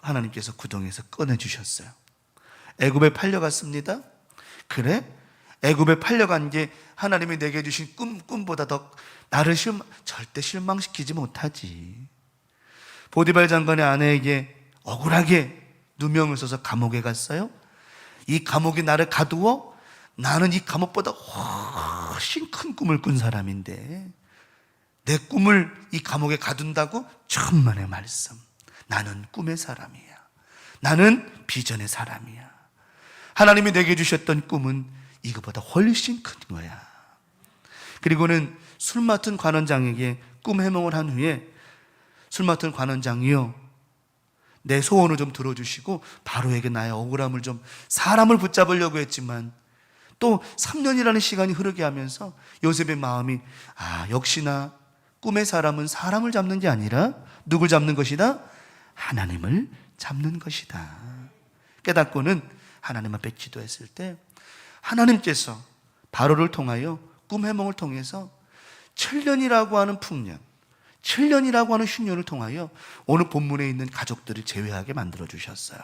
하나님께서 구덩이에서 꺼내주셨어요. 애굽에 팔려갔습니다. 그래? 애굽에 팔려간 게 하나님이 내게 주신 꿈보다 더 나를 절대 실망시키지 못하지. 보디발 장관의 아내에게 억울하게 누명을 써서 감옥에 갔어요. 이 감옥이 나를 가두어 나는 이 감옥보다 훨씬 큰 꿈을 꾼 사람인데 내 꿈을 이 감옥에 가둔다고? 천만의 말씀. 나는 꿈의 사람이야. 나는 비전의 사람이야. 하나님이 내게 주셨던 꿈은 이거보다 훨씬 큰 거야. 그리고는 술 맡은 관원장에게 꿈 해몽을 한 후에 술 맡은 관원장이요, 내 소원을 좀 들어주시고 바로에게 나의 억울함을 좀, 사람을 붙잡으려고 했지만 또 3년이라는 시간이 흐르게 하면서 요셉의 마음이 역시나 꿈의 사람은 사람을 잡는 게 아니라 누굴 잡는 것이다? 하나님을 잡는 것이다. 깨닫고는 하나님 앞에 기도했을 때 하나님께서 바로를 통하여 꿈 해몽을 통해서 7년이라고 하는 풍년, 7년이라고 하는 흉년을 통하여 오늘 본문에 있는 가족들을 제외하게 만들어 주셨어요.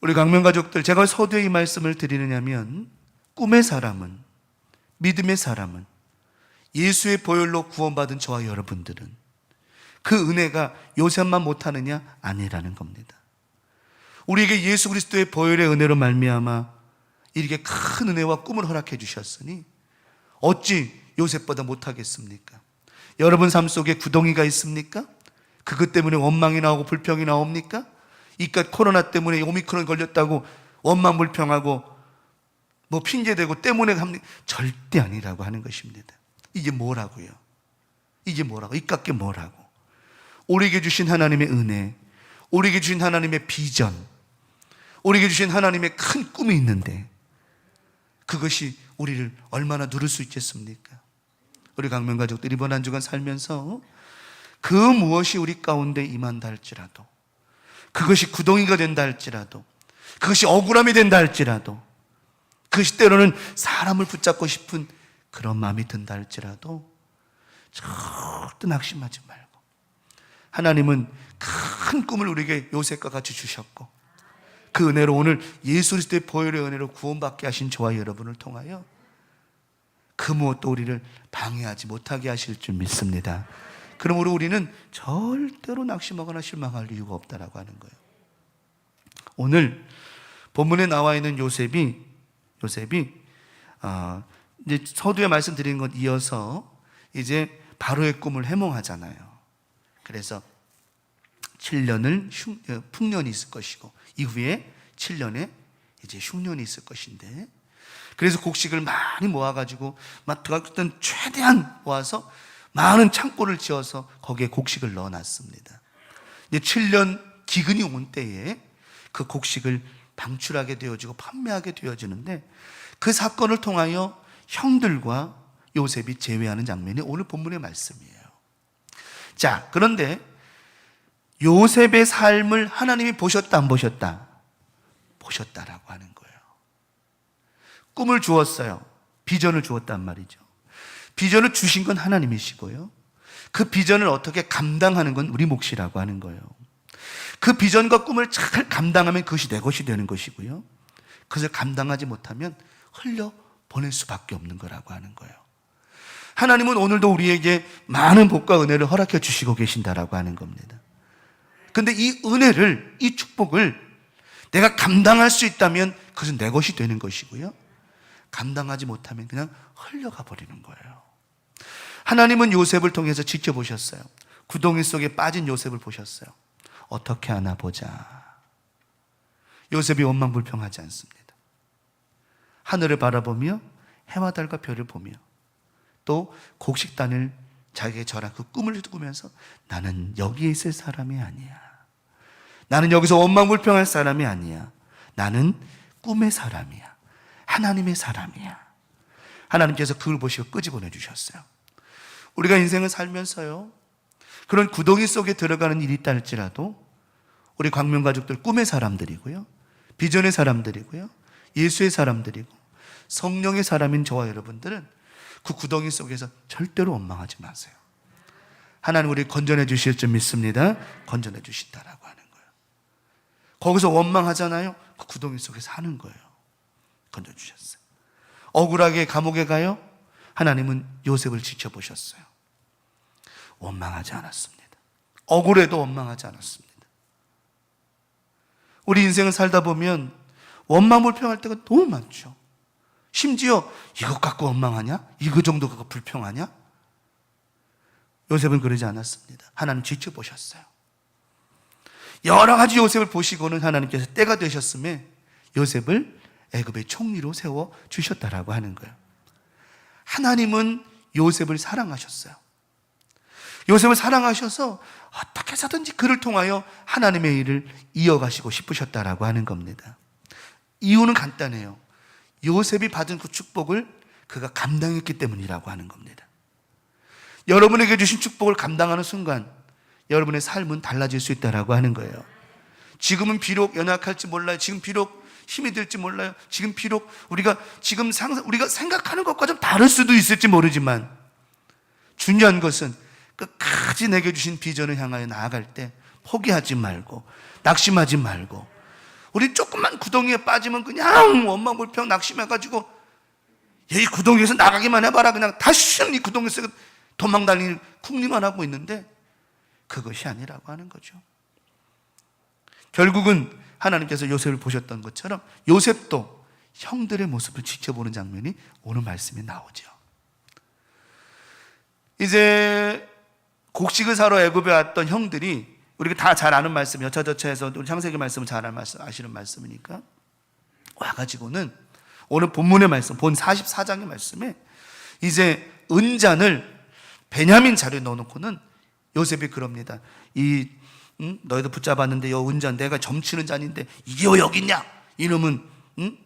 우리 강명 가족들, 제가 서두에 이 말씀을 드리느냐면 꿈의 사람은, 믿음의 사람은, 예수의 보혈로 구원받은 저와 여러분들은 그 은혜가 요셉만 못하느냐? 아니라는 겁니다. 우리에게 예수 그리스도의 보혈의 은혜로 말미암아 이렇게 큰 은혜와 꿈을 허락해 주셨으니 어찌 요셉보다 못하겠습니까? 여러분 삶 속에 구덩이가 있습니까? 그것 때문에 원망이 나오고 불평이 나옵니까? 이깟 코로나 때문에 오미크론 걸렸다고 원망 불평하고 뭐 핑계대고 때문에 합니까? 절대 아니라고 하는 것입니다. 이게 뭐라고요? 이게 뭐라고? 이깟 게 뭐라고? 우리에게 주신 하나님의 은혜, 우리에게 주신 하나님의 비전, 우리에게 주신 하나님의 큰 꿈이 있는데 그것이 우리를 얼마나 누를 수 있겠습니까? 우리 강명 가족들 이번 한 주간 살면서 그 무엇이 우리 가운데 임한다 할지라도, 그것이 구덩이가 된다 할지라도, 그것이 억울함이 된다 할지라도, 그것이 때로는 사람을 붙잡고 싶은 그런 마음이 든다 할지라도 절대 낙심하지 말고, 하나님은 큰 꿈을 우리에게 요셉과 같이 주셨고 그 은혜로 오늘 예수 그리스도의 보혈의 은혜로 구원받게 하신 저와 여러분을 통하여 그 무엇도 우리를 방해하지 못하게 하실 줄 믿습니다. 그러므로 우리는 절대로 낙심하거나 실망할 이유가 없다라고 하는 거예요. 오늘 본문에 나와 있는 요셉이 이제 서두에 말씀드린 것 이어서 이제 바로의 꿈을 해몽하잖아요. 그래서 7년을 풍년이 있을 것이고 이후에 7년에 이제 흉년이 있을 것인데, 그래서 곡식을 많이 모아가지고 어떤 최대한 모아서 많은 창고를 지어서 거기에 곡식을 넣어놨습니다. 이제 7년 기근이 온 때에 그 곡식을 방출하게 되어지고 판매하게 되어지는데 그 사건을 통하여 형들과 요셉이 제외하는 장면이 오늘 본문의 말씀이에요. 자, 그런데 요셉의 삶을 하나님이 보셨다 안 보셨다? 보셨다라고 하는 거예요. 꿈을 주었어요. 비전을 주었단 말이죠. 비전을 주신 건 하나님이시고요, 그 비전을 어떻게 감당하는 건 우리 몫이라고 하는 거예요. 그 비전과 꿈을 잘 감당하면 그것이 내 것이 되는 것이고요, 그것을 감당하지 못하면 흘려보낼 수밖에 없는 거라고 하는 거예요. 하나님은 오늘도 우리에게 많은 복과 은혜를 허락해 주시고 계신다라고 하는 겁니다. 근데 이 은혜를, 이 축복을 내가 감당할 수 있다면 그것은 내 것이 되는 것이고요, 감당하지 못하면 그냥 흘려가 버리는 거예요. 하나님은 요셉을 통해서 지켜보셨어요. 구덩이 속에 빠진 요셉을 보셨어요. 어떻게 하나 보자. 요셉이 원망불평하지 않습니다. 하늘을 바라보며 해와 달과 별을 보며 또 곡식단을 자기의 절한 그 꿈을 꾸면서 나는 여기에 있을 사람이 아니야. 나는 여기서 원망불평할 사람이 아니야. 나는 꿈의 사람이야. 하나님의 사람이야. 하나님께서 그걸 보시고 끄집어내 주셨어요. 우리가 인생을 살면서요, 그런 구덩이 속에 들어가는 일이 있다 할지라도 우리 광명 가족들 꿈의 사람들이고요, 비전의 사람들이고요, 예수의 사람들이고 성령의 사람인 저와 여러분들은 그 구덩이 속에서 절대로 원망하지 마세요. 하나님 우리 건져내 주실 줄 믿습니다. 건져내 주신다라고 하는 거예요. 거기서 원망하잖아요. 그 구덩이 속에서 하는 거예요. 건져주셨어요. 억울하게 감옥에 가요. 하나님은 요셉을 지켜보셨어요. 원망하지 않았습니다. 억울해도 원망하지 않았습니다. 우리 인생을 살다 보면 원망불평할 때가 너무 많죠. 심지어 이것 갖고 원망하냐? 이거 정도 갖고 불평하냐? 요셉은 그러지 않았습니다. 하나님 지켜보셨어요. 여러 가지 요셉을 보시고는 하나님께서 때가 되셨음에 요셉을 애굽의 총리로 세워 주셨다라고 하는 거예요. 하나님은 요셉을 사랑하셨어요. 요셉을 사랑하셔서 어떻게 해서든지 그를 통하여 하나님의 일을 이어가시고 싶으셨다라고 하는 겁니다. 이유는 간단해요. 요셉이 받은 그 축복을 그가 감당했기 때문이라고 하는 겁니다. 여러분에게 주신 축복을 감당하는 순간 여러분의 삶은 달라질 수 있다라고 하는 거예요. 지금은 비록 연약할지 몰라요. 지금 비록 힘이 들지 몰라요. 지금 비록 우리가 생각하는 것과 좀 다를 수도 있을지 모르지만 중요한 것은 끝까지 내게 주신 비전을 향하여 나아갈 때 포기하지 말고 낙심하지 말고, 우리 조금만 구덩이에 빠지면 그냥 원망불평 낙심해가지고 이 구덩이에서 나가기만 해봐라, 그냥 다시는 이 구덩이에서 도망다니는 궁리만 하고 있는데 그것이 아니라고 하는 거죠. 결국은 하나님께서 요셉을 보셨던 것처럼 요셉도 형들의 모습을 지켜보는 장면이 오늘 말씀에 나오죠. 이제 곡식을 사러 애굽에 왔던 형들이, 우리가 다 잘 아는 말씀, 여차저차해서 우리 창세기 말씀을 잘 아시는 말씀이니까 와가지고는 오늘 본문의 말씀, 본 44장의 말씀에 이제 은잔을 베냐민 자리에 넣어놓고는 요셉이 그럽니다. 너희도 붙잡았는데 이 은잔 내가 점치는 잔인데 이게 왜 여기 있냐? 이놈은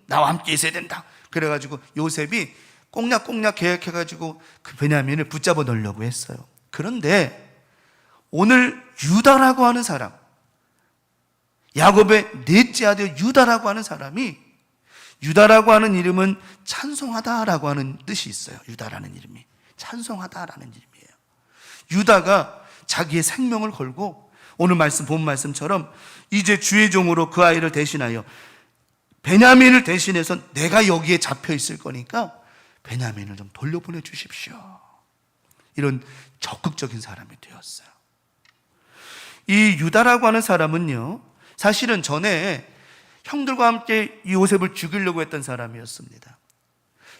나와 함께 있어야 된다. 그래가지고 요셉이 꽁냥꽁냥 계획해가지고 그 베냐민을 붙잡아 넣으려고 했어요. 그런데 오늘 유다라고 하는 사람, 야곱의 넷째 아들 유다라고 하는 사람이, 유다라고 하는 이름은 찬송하다라고 하는 뜻이 있어요. 유다라는 이름이 찬송하다라는 이름이에요. 유다가 자기의 생명을 걸고 오늘 말씀, 본 말씀처럼 이제 주의 종으로 그 아이를 대신하여 베냐민을 대신해서 내가 여기에 잡혀 있을 거니까 베냐민을 좀 돌려보내 주십시오. 이런 적극적인 사람이 되었어요. 이 유다라고 하는 사람은요, 사실은 전에 형들과 함께 요셉을 죽이려고 했던 사람이었습니다.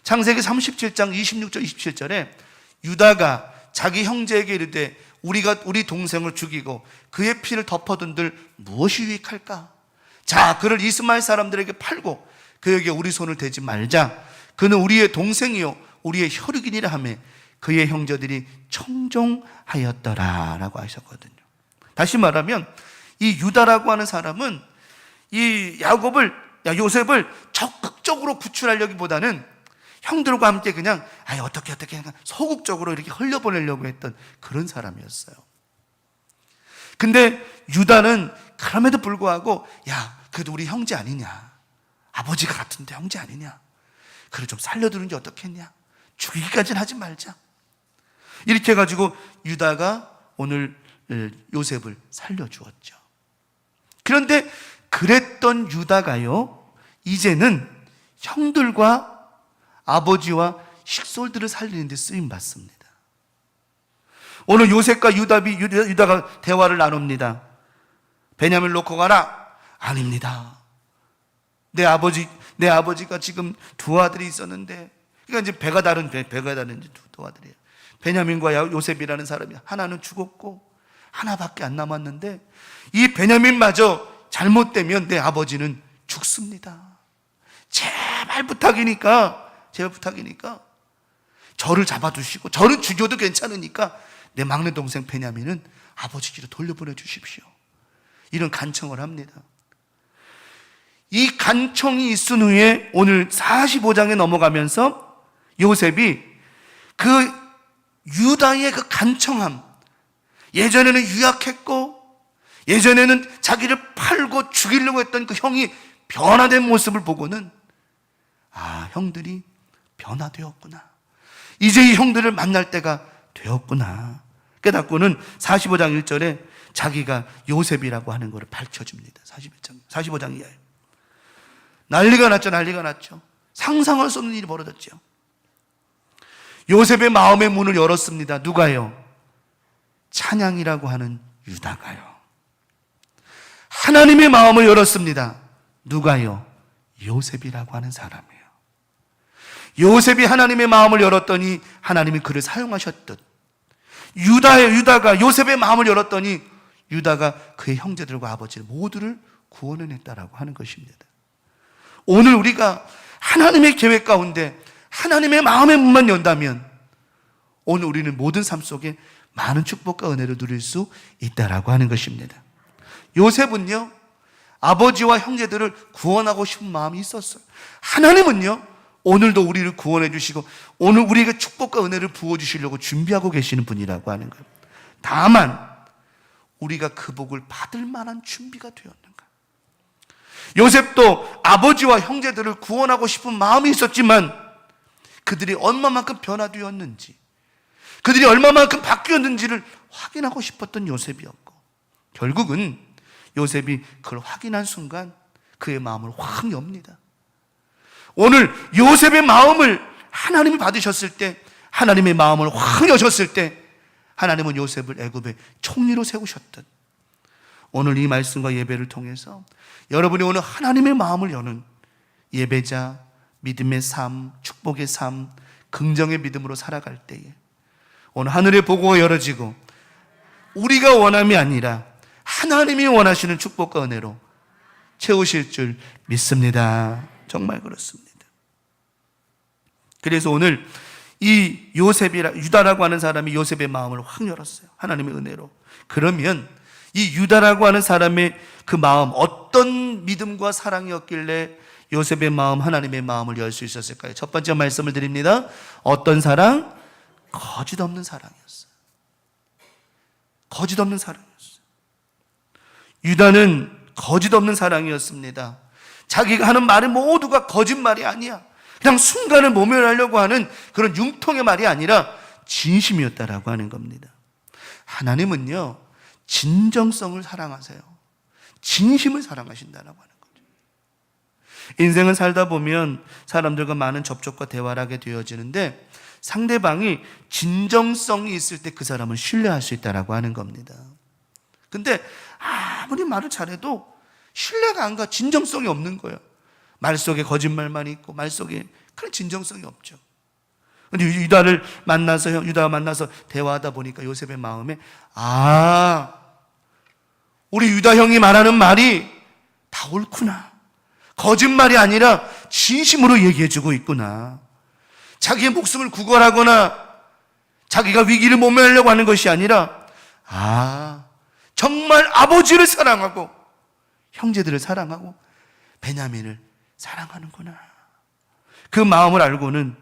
창세기 37장 26절 27절에 유다가 자기 형제에게 이르되 우리가 우리 동생을 죽이고 그의 피를 덮어둔들 무엇이 유익할까? 자, 그를 이스마엘 사람들에게 팔고 그에게 우리 손을 대지 말자. 그는 우리의 동생이요 우리의 혈육이니라 하며 그의 형제들이 청종하였더라 라고 하셨거든요. 다시 말하면 이 유다라고 하는 사람은 이 요셉을 적극적으로 구출하려기보다는 형들과 함께 그냥 어떻게 소극적으로 이렇게 흘려보내려고 했던 그런 사람이었어요. 근데 유다는 그럼에도 불구하고 그래도 우리 형제 아니냐, 아버지가 같은데 형제 아니냐, 그래 좀 살려두는 게 어떻겠냐, 죽이기까지는 하지 말자, 이렇게 해가지고 유다가 오늘 요셉을 살려주었죠. 그런데 그랬던 유다가요, 이제는 형들과 아버지와 식솔들을 살리는 데 쓰임받습니다. 오늘 요셉과 유다가 대화를 나눕니다. 베냐민을 놓고 가라. 아닙니다. 내 아버지가 지금 두 아들이 있었는데, 그러니까 이제 배가 다른 두 아들이에요. 베냐민과 요셉이라는 사람이 하나는 죽었고 하나밖에 안 남았는데 이 베냐민마저 잘못되면 내 아버지는 죽습니다. 제발 부탁이니까 저를 잡아두시고, 저를 죽여도 괜찮으니까 내 막내 동생 베냐민은 아버지께로 돌려보내 주십시오. 이런 간청을 합니다. 이 간청이 있은 후에 오늘 45장에 넘어가면서 요셉이 그 유다의 그 간청함, 예전에는 유약했고 예전에는 자기를 팔고 죽이려고 했던 그 형이 변화된 모습을 보고는 형들이 변화되었구나, 이제 이 형들을 만날 때가 되었구나 깨닫고는 45장 1절에 자기가 요셉이라고 하는 것을 밝혀줍니다. 45장 이하에 난리가 났죠. 상상할 수 없는 일이 벌어졌죠. 요셉의 마음의 문을 열었습니다. 누가요? 찬양이라고 하는 유다가요. 하나님의 마음을 열었습니다. 누가요? 요셉이라고 하는 사람이에요. 요셉이 하나님의 마음을 열었더니 하나님이 그를 사용하셨듯 유다가 요셉의 마음을 열었더니 유다가 그의 형제들과 아버지를 모두를 구원해냈다라고 하는 것입니다. 오늘 우리가 하나님의 계획 가운데 하나님의 마음의 문만 연다면 오늘 우리는 모든 삶 속에 많은 축복과 은혜를 누릴 수 있다라고 하는 것입니다. 요셉은요, 아버지와 형제들을 구원하고 싶은 마음이 있었어요. 하나님은요, 오늘도 우리를 구원해 주시고 오늘 우리에게 축복과 은혜를 부어주시려고 준비하고 계시는 분이라고 하는 거예요. 다만 우리가 그 복을 받을 만한 준비가 되었는가? 요셉도 아버지와 형제들을 구원하고 싶은 마음이 있었지만 그들이 얼마만큼 변화되었는지, 그들이 얼마만큼 바뀌었는지를 확인하고 싶었던 요셉이었고, 결국은 요셉이 그걸 확인한 순간 그의 마음을 확 엽니다. 오늘 요셉의 마음을 하나님이 받으셨을 때, 하나님의 마음을 확 여셨을 때 하나님은 요셉을 애굽의 총리로 세우셨던, 오늘 이 말씀과 예배를 통해서 여러분이 오늘 하나님의 마음을 여는 예배자, 믿음의 삶, 축복의 삶, 긍정의 믿음으로 살아갈 때에 오늘 하늘의 보고가 열어지고 우리가 원함이 아니라 하나님이 원하시는 축복과 은혜로 채우실 줄 믿습니다. 정말 그렇습니다. 그래서 오늘 이 유다라고 하는 사람이 요셉의 마음을 확 열었어요. 하나님의 은혜로. 그러면 이 유다라고 하는 사람의 그 마음, 어떤 믿음과 사랑이었길래 요셉의 마음, 하나님의 마음을 열 수 있었을까요? 첫 번째 말씀을 드립니다. 어떤 사랑? 거짓 없는 사랑이었어요. 거짓 없는 사랑이었어요. 유다는 거짓 없는 사랑이었습니다. 자기가 하는 말이 모두가 거짓말이 아니야. 그냥 순간을 모면하려고 하는 그런 융통의 말이 아니라 진심이었다라고 하는 겁니다. 하나님은요, 진정성을 사랑하세요. 진심을 사랑하신다라고 하는 거죠. 인생을 살다 보면 사람들과 많은 접촉과 대화를 하게 되어지는데 상대방이 진정성이 있을 때 그 사람을 신뢰할 수 있다라고 하는 겁니다. 근데 아무리 말을 잘해도 신뢰가 안 가. 진정성이 없는 거예요. 말 속에 거짓말만 있고 말 속에 그런 진정성이 없죠. 근데 유다가 만나서 대화하다 보니까 요셉의 마음에 우리 유다 형이 말하는 말이 다 옳구나. 거짓말이 아니라 진심으로 얘기해주고 있구나. 자기의 목숨을 구걸하거나 자기가 위기를 모면하려고 하는 것이 아니라 정말 아버지를 사랑하고 형제들을 사랑하고 베냐민을 사랑하는구나. 그 마음을 알고는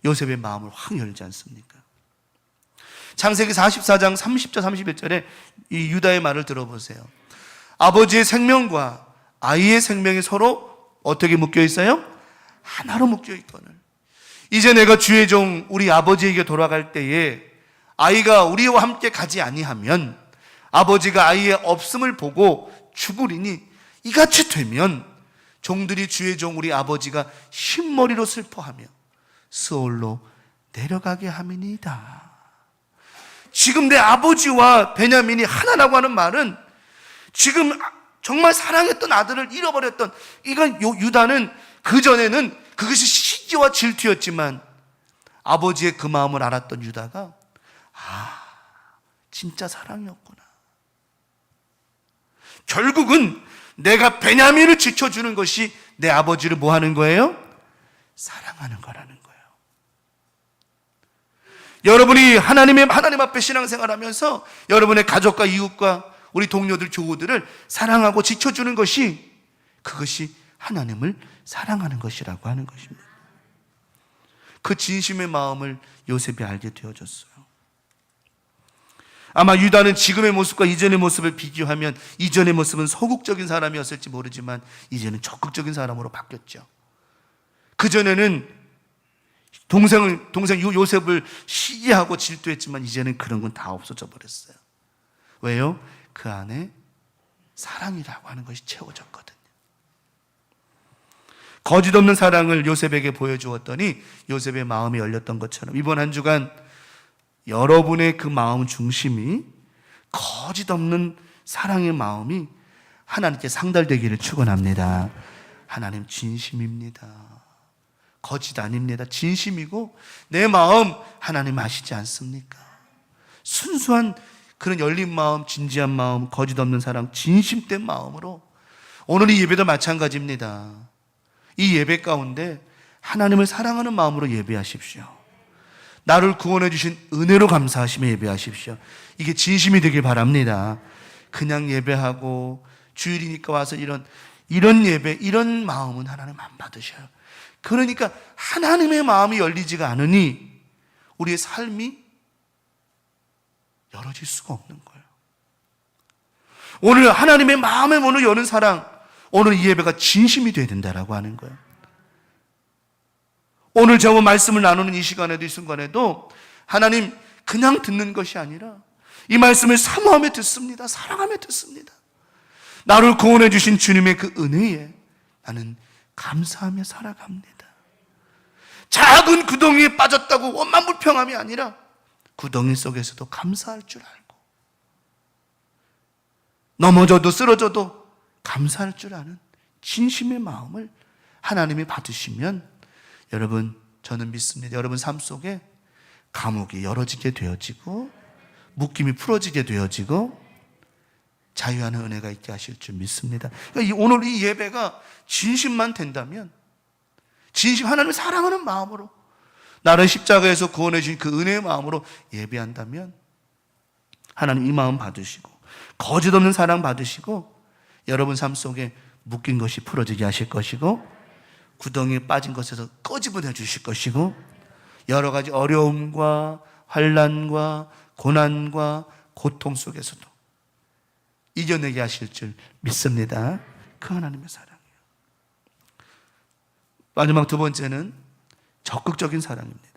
요셉의 마음을 확 열지 않습니까? 창세기 44장 30절 31절에 이 유다의 말을 들어보세요. 아버지의 생명과 아이의 생명이 서로 어떻게 묶여 있어요? 하나로 묶여 있거늘. 이제 내가 주의 종 우리 아버지에게 돌아갈 때에 아이가 우리와 함께 가지 아니하면 아버지가 아이의 없음을 보고 죽으리니 이같이 되면 종들이 주의 종 우리 아버지가 흰머리로 슬퍼하며 스올로 내려가게 함이니이다. 지금 내 아버지와 베냐민이 하나라고 하는 말은 지금 정말 사랑했던 아들을 잃어버렸던 유다는 그전에는 그것이 시기와 질투였지만 아버지의 그 마음을 알았던 유다가 진짜 사랑이었구나. 결국은 내가 베냐민을 지켜주는 것이 내 아버지를 뭐 하는 거예요? 사랑하는 거라는 거예요. 여러분이 하나님 앞에 신앙생활하면서 여러분의 가족과 이웃과 우리 동료들, 교우들을 사랑하고 지켜주는 것이 그것이 하나님을 사랑하는 것이라고 하는 것입니다. 그 진심의 마음을 요셉이 알게 되어졌어요. 아마 유다는 지금의 모습과 이전의 모습을 비교하면 이전의 모습은 소극적인 사람이었을지 모르지만 이제는 적극적인 사람으로 바뀌었죠. 그전에는 동생 요셉을 시기하고 질투했지만 이제는 그런 건 다 없어져 버렸어요. 왜요? 그 안에 사랑이라고 하는 것이 채워졌거든요. 거짓 없는 사랑을 요셉에게 보여주었더니 요셉의 마음이 열렸던 것처럼 이번 한 주간 여러분의 그 마음 중심이 거짓 없는 사랑의 마음이 하나님께 상달되기를 축원합니다. 하나님 진심입니다. 거짓 아닙니다. 진심이고 내 마음 하나님 아시지 않습니까? 순수한 그런 열린 마음, 진지한 마음, 거짓 없는 사랑, 진심된 마음으로 오늘 이 예배도 마찬가지입니다. 이 예배 가운데 하나님을 사랑하는 마음으로 예배하십시오. 나를 구원해 주신 은혜로 감사하시며 예배하십시오. 이게 진심이 되길 바랍니다. 그냥 예배하고 주일이니까 와서 이런 예배, 이런 마음은 하나님 안 받으셔요. 그러니까 하나님의 마음이 열리지가 않으니 우리의 삶이 열어질 수가 없는 거예요. 오늘 하나님의 마음의 문을 여는 사랑, 오늘 이 예배가 진심이 되어야 된다라고 하는 거예요. 오늘 저와 말씀을 나누는 이 시간에도 이 순간에도 하나님 그냥 듣는 것이 아니라 이 말씀을 사모하며 듣습니다. 사랑하며 듣습니다. 나를 구원해 주신 주님의 그 은혜에 나는 감사하며 살아갑니다. 작은 구덩이에 빠졌다고 원만불평함이 아니라 구덩이 속에서도 감사할 줄 알고 넘어져도 쓰러져도 감사할 줄 아는 진심의 마음을 하나님이 받으시면 여러분, 저는 믿습니다. 여러분 삶 속에 감옥이 열어지게 되어지고 묶임이 풀어지게 되어지고 자유하는 은혜가 있게 하실 줄 믿습니다. 그러니까 오늘 이 예배가 진심만 된다면, 진심 하나님을 사랑하는 마음으로 나를 십자가에서 구원해 주신 그 은혜의 마음으로 예배한다면 하나님 이 마음 받으시고 거짓 없는 사랑 받으시고 여러분 삶 속에 묶인 것이 풀어지게 하실 것이고 구덩이에 빠진 것에서 꺼집어내 주실 것이고 여러 가지 어려움과 환난과 고난과 고통 속에서도 이겨내게 하실 줄 믿습니다. 그 하나님의 사랑이에요. 마지막 두 번째는 적극적인 사랑입니다.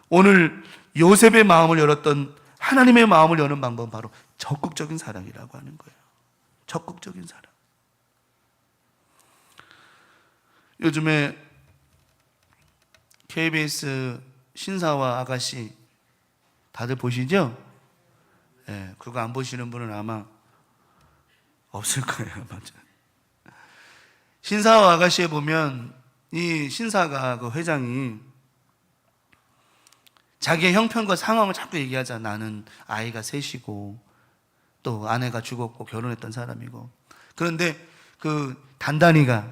오늘 요셉의 마음을 열었던 하나님의 마음을 여는 방법은 바로 적극적인 사랑이라고 하는 거예요. 적극적인 사랑. 요즘에 KBS 신사와 아가씨 다들 보시죠? 예, 그거 안 보시는 분은 아마 없을 거예요. 맞아요. 신사와 아가씨에 보면 이 신사가 그 회장이 자기의 형편과 상황을 자꾸 얘기하잖아. 나는 아이가 셋이고 또 아내가 죽었고 결혼했던 사람이고. 그런데 그 단단이가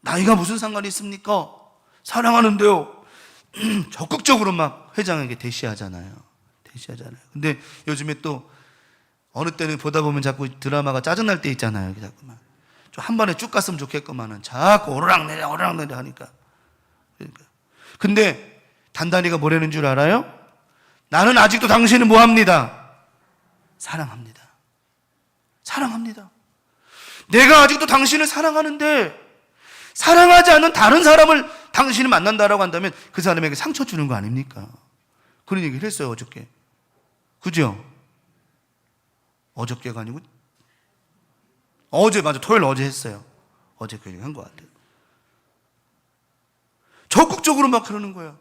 나이가 무슨 상관이 있습니까? 사랑하는데요. 적극적으로 막 회장에게 대시하잖아요. 근데 요즘에 또 어느 때는 보다 보면 자꾸 드라마가 짜증날 때 있잖아요. 자꾸만 좀 한 번에 쭉 갔으면 좋겠구만은 자꾸 오르락내려 하니까. 그러니까. 근데 단단이가 뭐라는 줄 알아요? 나는 아직도 당신을 뭐합니다? 사랑합니다. 내가 아직도 당신을 사랑하는데 사랑하지 않는 다른 사람을 당신이 만난다라고 한다면 그 사람에게 상처 주는 거 아닙니까? 그런 얘기를 했어요, 어저께. 그죠? 어저께가 아니고 맞아, 토요일 어제 했어요. 어제 그 얘기 한 것 같아요. 적극적으로 막 그러는 거예요.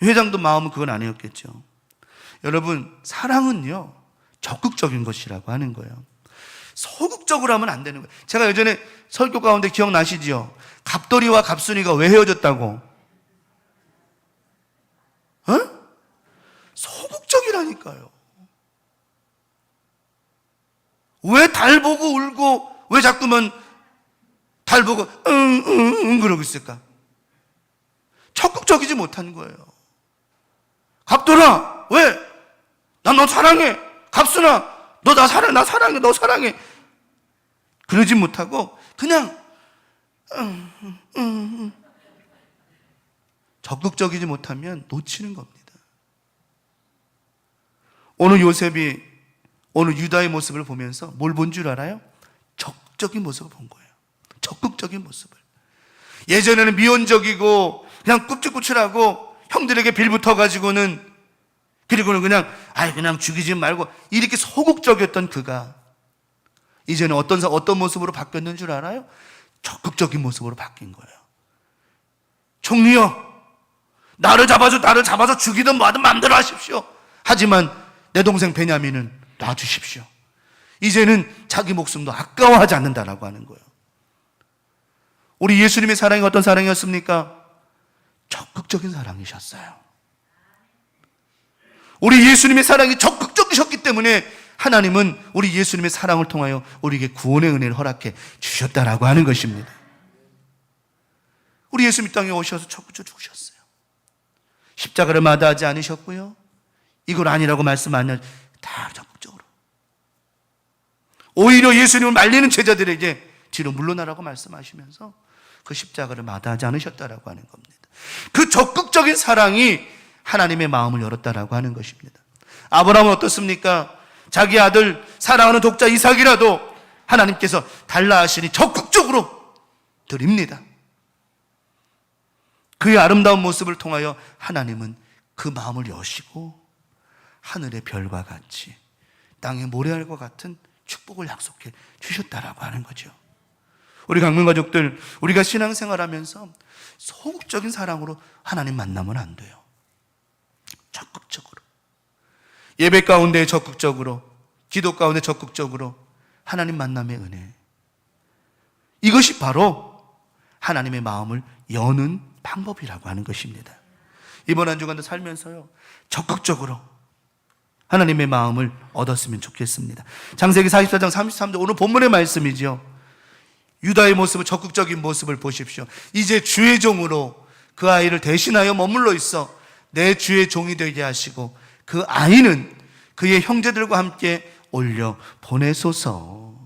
회장도 마음은 그건 아니었겠죠. 여러분, 사랑은요 적극적인 것이라고 하는 거예요. 소극적으로 하면 안 되는 거예요. 제가 예전에 설교 가운데 기억나시죠? 갑돌이와 갑순이가 왜 헤어졌다고? 소극적이라니까요. 왜 달 보고 울고 왜 자꾸만 달 보고 응 그러고 있을까? 적극적이지 못한 거예요. 갑돌아, 왜? 난 너 사랑해. 갑순아, 너 나 사랑해. 나 사랑해. 너 사랑해. 그러지 못하고 그냥 적극적이지 못하면 놓치는 겁니다. 오늘 요셉이 오늘 유다의 모습을 보면서 뭘 본 줄 알아요? 적극적인 모습을 본 거예요. 적극적인 모습을. 예전에는 미온적이고 그냥 굽죽굽죽하고 형들에게 빌붙어가지고는 그리고는 그냥 죽이지 말고 이렇게 소극적이었던 그가 이제는 어떤 모습으로 바뀌었는 줄 알아요? 적극적인 모습으로 바뀐 거예요. 총리여, 나를 잡아서 죽이든 뭐하든 마음대로 하십시오. 하지만 내 동생 베냐민은 놔주십시오. 이제는 자기 목숨도 아까워하지 않는다라고 하는 거예요. 우리 예수님의 사랑이 어떤 사랑이었습니까? 적극적인 사랑이셨어요. 우리 예수님의 사랑이 적극적이셨기 때문에 하나님은 우리 예수님의 사랑을 통하여 우리에게 구원의 은혜를 허락해 주셨다라고 하는 것입니다. 우리 예수님 땅에 오셔서 적극적으로 죽으셨어요. 십자가를 마다하지 않으셨고요. 이걸 아니라고 말씀 안 하죠. 다 적극적으로. 오히려 예수님을 말리는 제자들에게 뒤로 물러나라고 말씀하시면서 그 십자가를 마다하지 않으셨다라고 하는 겁니다. 그 적극적인 사랑이 하나님의 마음을 열었다라고 하는 것입니다. 아브라함은 어떻습니까? 자기 아들 사랑하는 독자 이삭이라도 하나님께서 달라 하시니 적극적으로 드립니다. 그의 아름다운 모습을 통하여 하나님은 그 마음을 여시고 하늘의 별과 같이 땅의 모래알과 같은 축복을 약속해 주셨다라고 하는 거죠. 우리 강명가족들, 우리가 신앙생활하면서 소극적인 사랑으로 하나님 만나면 안 돼요. 적극적으로, 예배 가운데 적극적으로, 기도 가운데 적극적으로 하나님 만남의 은혜, 이것이 바로 하나님의 마음을 여는 방법이라고 하는 것입니다. 이번 한 주간도 살면서요, 적극적으로 하나님의 마음을 얻었으면 좋겠습니다. 창세기 44장 33절, 오늘 본문의 말씀이죠. 유다의 모습을, 적극적인 모습을 보십시오. 이제 주의 종으로 그 아이를 대신하여 머물러 있어 내 주의 종이 되게 하시고 그 아이는 그의 형제들과 함께 올려 보내소서.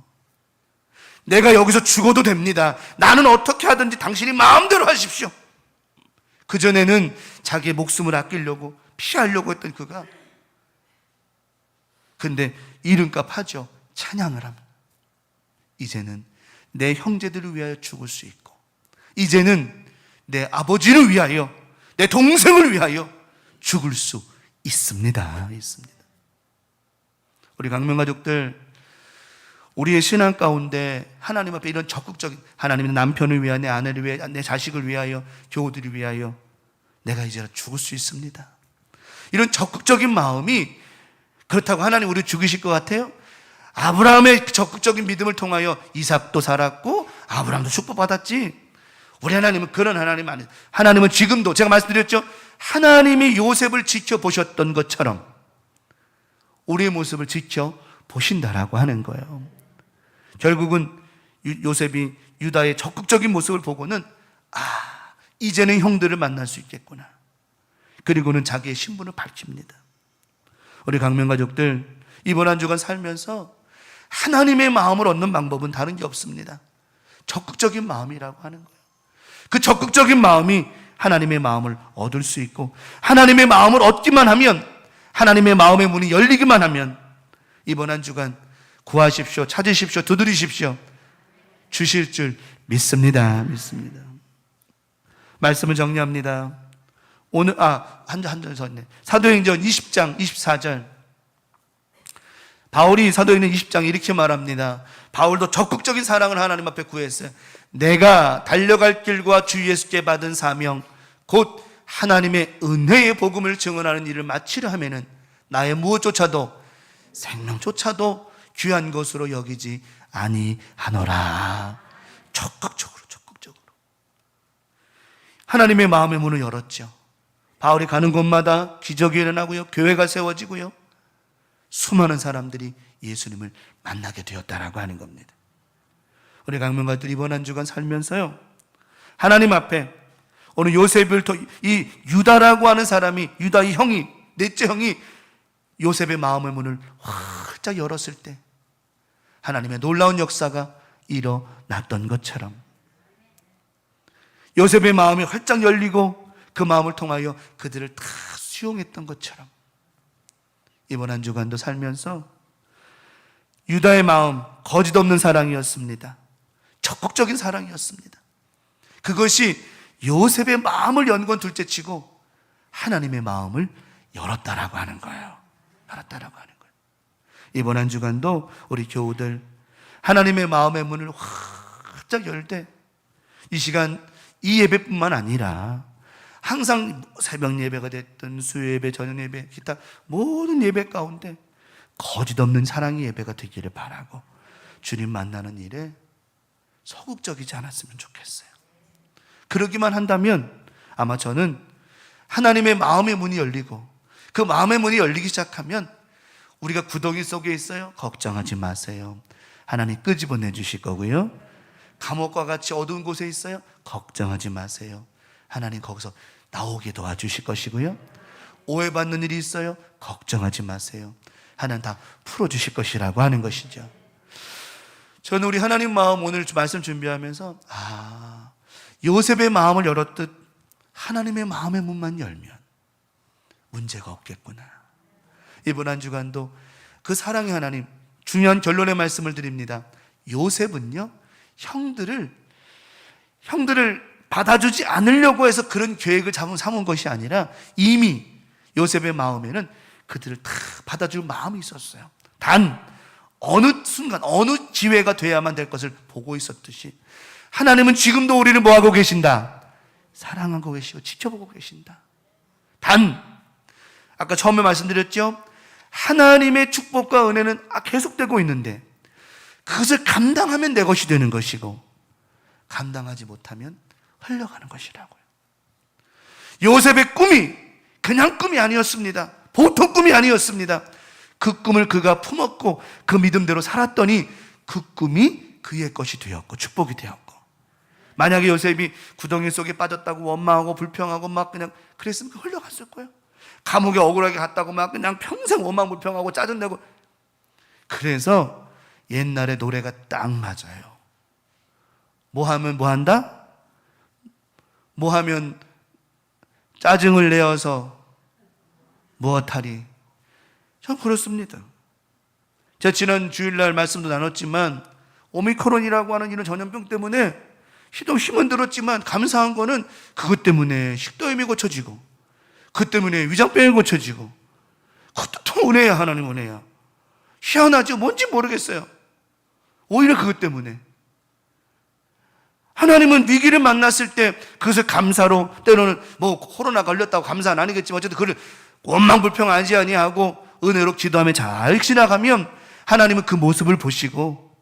내가 여기서 죽어도 됩니다. 나는 어떻게 하든지 당신이 마음대로 하십시오. 그전에는 자기의 목숨을 아끼려고 피하려고 했던 그가, 근데 이름값 하죠. 찬양을 하면 이제는 내 형제들을 위하여 죽을 수 있고, 이제는 내 아버지를 위하여, 내 동생을 위하여 죽을 수 있습니다. 우리 강명가족들, 우리의 신앙 가운데 하나님 앞에 이런 적극적인, 하나님은 남편을 위하여, 내 아내를 위하여, 내 자식을 위하여, 교우들을 위하여 내가 이제 죽을 수 있습니다. 이런 적극적인 마음이, 그렇다고 하나님 우리를 죽이실 것 같아요? 아브라함의 적극적인 믿음을 통하여 이삭도 살았고 아브라함도 축복받았지. 우리 하나님은 그런 하나님 아니에요. 하나님은 지금도, 제가 말씀드렸죠, 하나님이 요셉을 지켜보셨던 것처럼 우리의 모습을 지켜보신다라고 하는 거예요. 결국은 요셉이 유다의 적극적인 모습을 보고는, 이제는 형들을 만날 수 있겠구나. 그리고는 자기의 신분을 밝힙니다. 우리 강명가족들, 이번 한 주간 살면서 하나님의 마음을 얻는 방법은 다른 게 없습니다. 적극적인 마음이라고 하는 거예요. 그 적극적인 마음이 하나님의 마음을 얻을 수 있고, 하나님의 마음을 얻기만 하면, 하나님의 마음의 문이 열리기만 하면 이번 한 주간 구하십시오, 찾으십시오, 두드리십시오. 주실 줄 믿습니다. 말씀을 정리합니다. 오늘 한 절 더 있네. 사도행전 20장 24절. 바울이 사도행전 20장 이렇게 말합니다. 바울도 적극적인 사랑을 하나님 앞에 구했어요. 내가 달려갈 길과 주 예수께 받은 사명, 곧 하나님의 은혜의 복음을 증언하는 일을 마치려 하면은 나의 무엇조차도, 생명조차도 귀한 것으로 여기지 아니하노라. 적극적으로 하나님의 마음의 문을 열었죠. 바울이 가는 곳마다 기적이 일어나고요, 교회가 세워지고요, 수많은 사람들이 예수님을 만나게 되었다라고 하는 겁니다. 우리 강명가들, 이번 한 주간 살면서요, 하나님 앞에 오늘 요셉을, 이 유다라고 하는 사람이, 유다의 형이, 넷째 형이 요셉의 마음의 문을 활짝 열었을 때 하나님의 놀라운 역사가 일어났던 것처럼 요셉의 마음이 활짝 열리고 그 마음을 통하여 그들을 다 수용했던 것처럼 이번 한 주간도 살면서 유다의 마음, 거짓 없는 사랑이었습니다. 적극적인 사랑이었습니다. 그것이 요셉의 마음을 연 건 둘째치고 하나님의 마음을 열었다라고 하는 거예요. 이번 한 주간도 우리 교우들 하나님의 마음의 문을 활짝 열 때 이 시간, 이 예배뿐만 아니라 항상 새벽 예배가 됐든 수요 예배, 저녁 예배, 기타 모든 예배 가운데 거짓 없는 사랑의 예배가 되기를 바라고, 주님 만나는 일에 소극적이지 않았으면 좋겠어요. 그러기만 한다면 아마 저는 하나님의 마음의 문이 열리고, 그 마음의 문이 열리기 시작하면 우리가 구덩이 속에 있어요, 걱정하지 마세요. 하나님 끄집어내 주실 거고요. 감옥과 같이 어두운 곳에 있어요, 걱정하지 마세요. 하나님 거기서 나오게 도와주실 것이고요. 오해받는 일이 있어요, 걱정하지 마세요. 하나님 다 풀어주실 것이라고 하는 것이죠. 저는 우리 하나님 마음, 오늘 말씀 준비하면서 요셉의 마음을 열었듯 하나님의 마음의 문만 열면 문제가 없겠구나. 이번 한 주간도 그 사랑의 하나님, 중요한 결론의 말씀을 드립니다. 요셉은요, 형들을 받아주지 않으려고 해서 그런 계획을 삼은 것이 아니라 이미 요셉의 마음에는 그들을 다 받아줄 마음이 있었어요. 단 어느 순간 어느 기회가 돼야만 될 것을 보고 있었듯이 하나님은 지금도 우리를 뭐하고 계신다? 사랑하고 계시고 지켜보고 계신다. 단 아까 처음에 말씀드렸죠? 하나님의 축복과 은혜는 계속되고 있는데 그것을 감당하면 내 것이 되는 것이고 감당하지 못하면 흘러가는 것이라고요. 요셉의 꿈이 그냥 꿈이 아니었습니다. 보통 꿈이 아니었습니다. 그 꿈을 그가 품었고 그 믿음대로 살았더니 그 꿈이 그의 것이 되었고 축복이 되었고, 만약에 요셉이 구덩이 속에 빠졌다고 원망하고 불평하고 막 그냥 그랬으면 흘러갔을 거예요. 감옥에 억울하게 갔다고 막 그냥 평생 원망 불평하고 짜증내고. 그래서 옛날에 노래가 딱 맞아요. 뭐 하면 뭐 한다? 뭐 하면 짜증을 내어서 무엇하리? 전 그렇습니다. 제가 지난 주일날 말씀도 나눴지만 오미크론이라고 하는 이런 전염병 때문에 힘은 들었지만 감사한 거는 그것 때문에 식도염이 고쳐지고 그 때문에 위장병이 고쳐지고, 그것도 또 은혜야. 하나님 은혜야. 희한하죠? 뭔지 모르겠어요. 오히려 그것 때문에 하나님은 위기를 만났을 때 그것을 감사로, 때로는 뭐 코로나 걸렸다고 감사는 아니겠지만 어쨌든 그걸 원망불평하지 아니하고 은혜로 기도하며 잘 지나가면 하나님은 그 모습을 보시고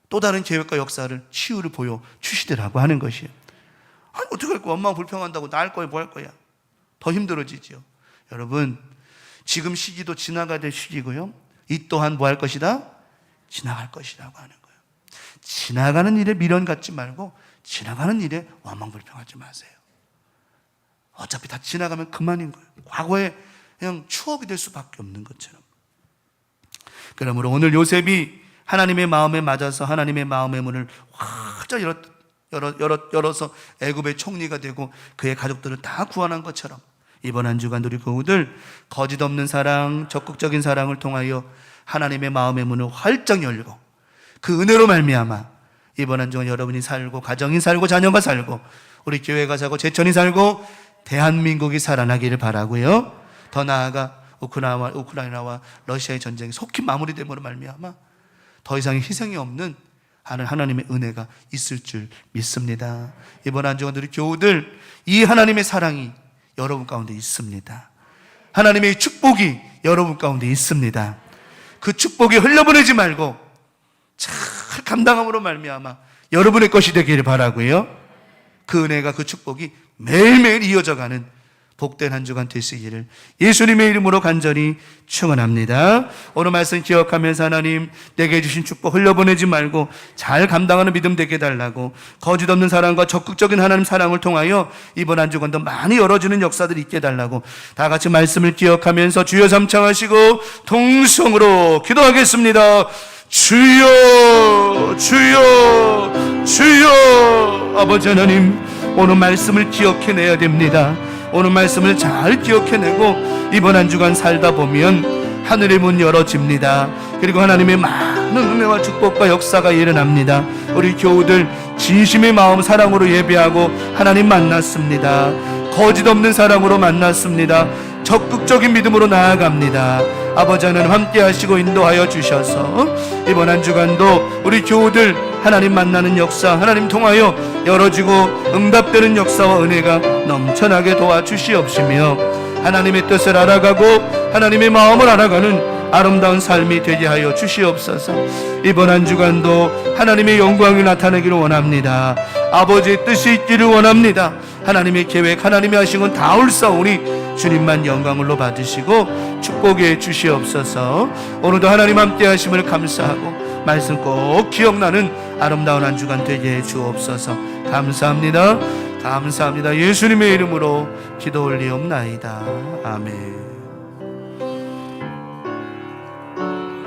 또 다른 계획과 역사를, 치유를 보여주시더라고 하는 것이에요. 아니 어떻게 할 거야? 원망불평한다고 나 할 거야? 뭐 할 거야? 더 힘들어지죠. 여러분, 지금 시기도 지나가야 될 시기고요, 이 또한 뭐 할 것이다? 지나갈 것이라고 하는 거예요. 지나가는 일에 미련 갖지 말고 지나가는 일에 원망불평하지 마세요. 어차피 다 지나가면 그만인 거예요. 과거에 그냥 추억이 될 수밖에 없는 것처럼. 그러므로 오늘 요셉이 하나님의 마음에 맞아서 하나님의 마음의 문을 활짝 열어서 애굽의 총리가 되고 그의 가족들을 다 구원한 것처럼 이번 한 주간 우리 교우들 거짓 없는 사랑, 적극적인 사랑을 통하여 하나님의 마음의 문을 활짝 열고 그 은혜로 말미암아 이번 한 주간 여러분이 살고, 가정이 살고, 자녀가 살고, 우리 교회가 살고, 제천이 살고, 대한민국이 살아나기를 바라고요. 더 나아가 우크라이나와 러시아의 전쟁이 속히 마무리됨으로 말미암아 더 이상의 희생이 없는 하나님의 은혜가 있을 줄 믿습니다. 이번 한 주간 우리 교우들 이 하나님의 사랑이 여러분 가운데 있습니다. 하나님의 축복이 여러분 가운데 있습니다. 그 축복이 흘려보내지 말고 잘 감당함으로 말미암아 여러분의 것이 되기를 바라고요. 그 은혜가, 그 축복이 매일매일 이어져가는 복된 한 주간 되시기를 예수님의 이름으로 간절히 축원합니다. 오늘 말씀 기억하면서 하나님 내게 주신 축복 흘려보내지 말고 잘 감당하는 믿음 되게 해달라고, 거짓 없는 사랑과 적극적인 하나님 사랑을 통하여 이번 한 주간도 많이 열어지는 역사들이 있게 해달라고 다 같이 말씀을 기억하면서 주여 삼창하시고 통성으로 기도하겠습니다. 주여 주여 주여. 아버지 하나님, 오늘 말씀을 기억해내야 됩니다. 오늘 말씀을 잘 기억해내고 이번 한 주간 살다 보면 하늘의 문 열어집니다. 그리고 하나님의 많은 은혜와 축복과 역사가 일어납니다. 우리 교우들 진심의 마음 사랑으로 예배하고 하나님 만났습니다. 거짓 없는 사랑으로 만났습니다. 적극적인 믿음으로 나아갑니다. 아버지 하나님 함께 하시고 인도하여 주셔서 이번 한 주간도 우리 교우들 하나님 만나는 역사, 하나님 통하여 열어지고 응답되는 역사와 은혜가 넘쳐나게 도와주시옵시며 하나님의 뜻을 알아가고 하나님의 마음을 알아가는 아름다운 삶이 되게 하여 주시옵소서. 이번 한 주간도 하나님의 영광이 나타나기를 원합니다. 아버지의 뜻이 있기를 원합니다. 하나님의 계획, 하나님이 하신 건 다 옳사오니 주님만 영광을로 받으시고 축복해 주시옵소서. 오늘도 하나님 함께 하심을 감사하고 말씀 꼭 기억나는 아름다운 한 주간 되게 해 주옵소서. 감사합니다. 감사합니다. 예수님의 이름으로 기도 올리옵나이다. 아멘.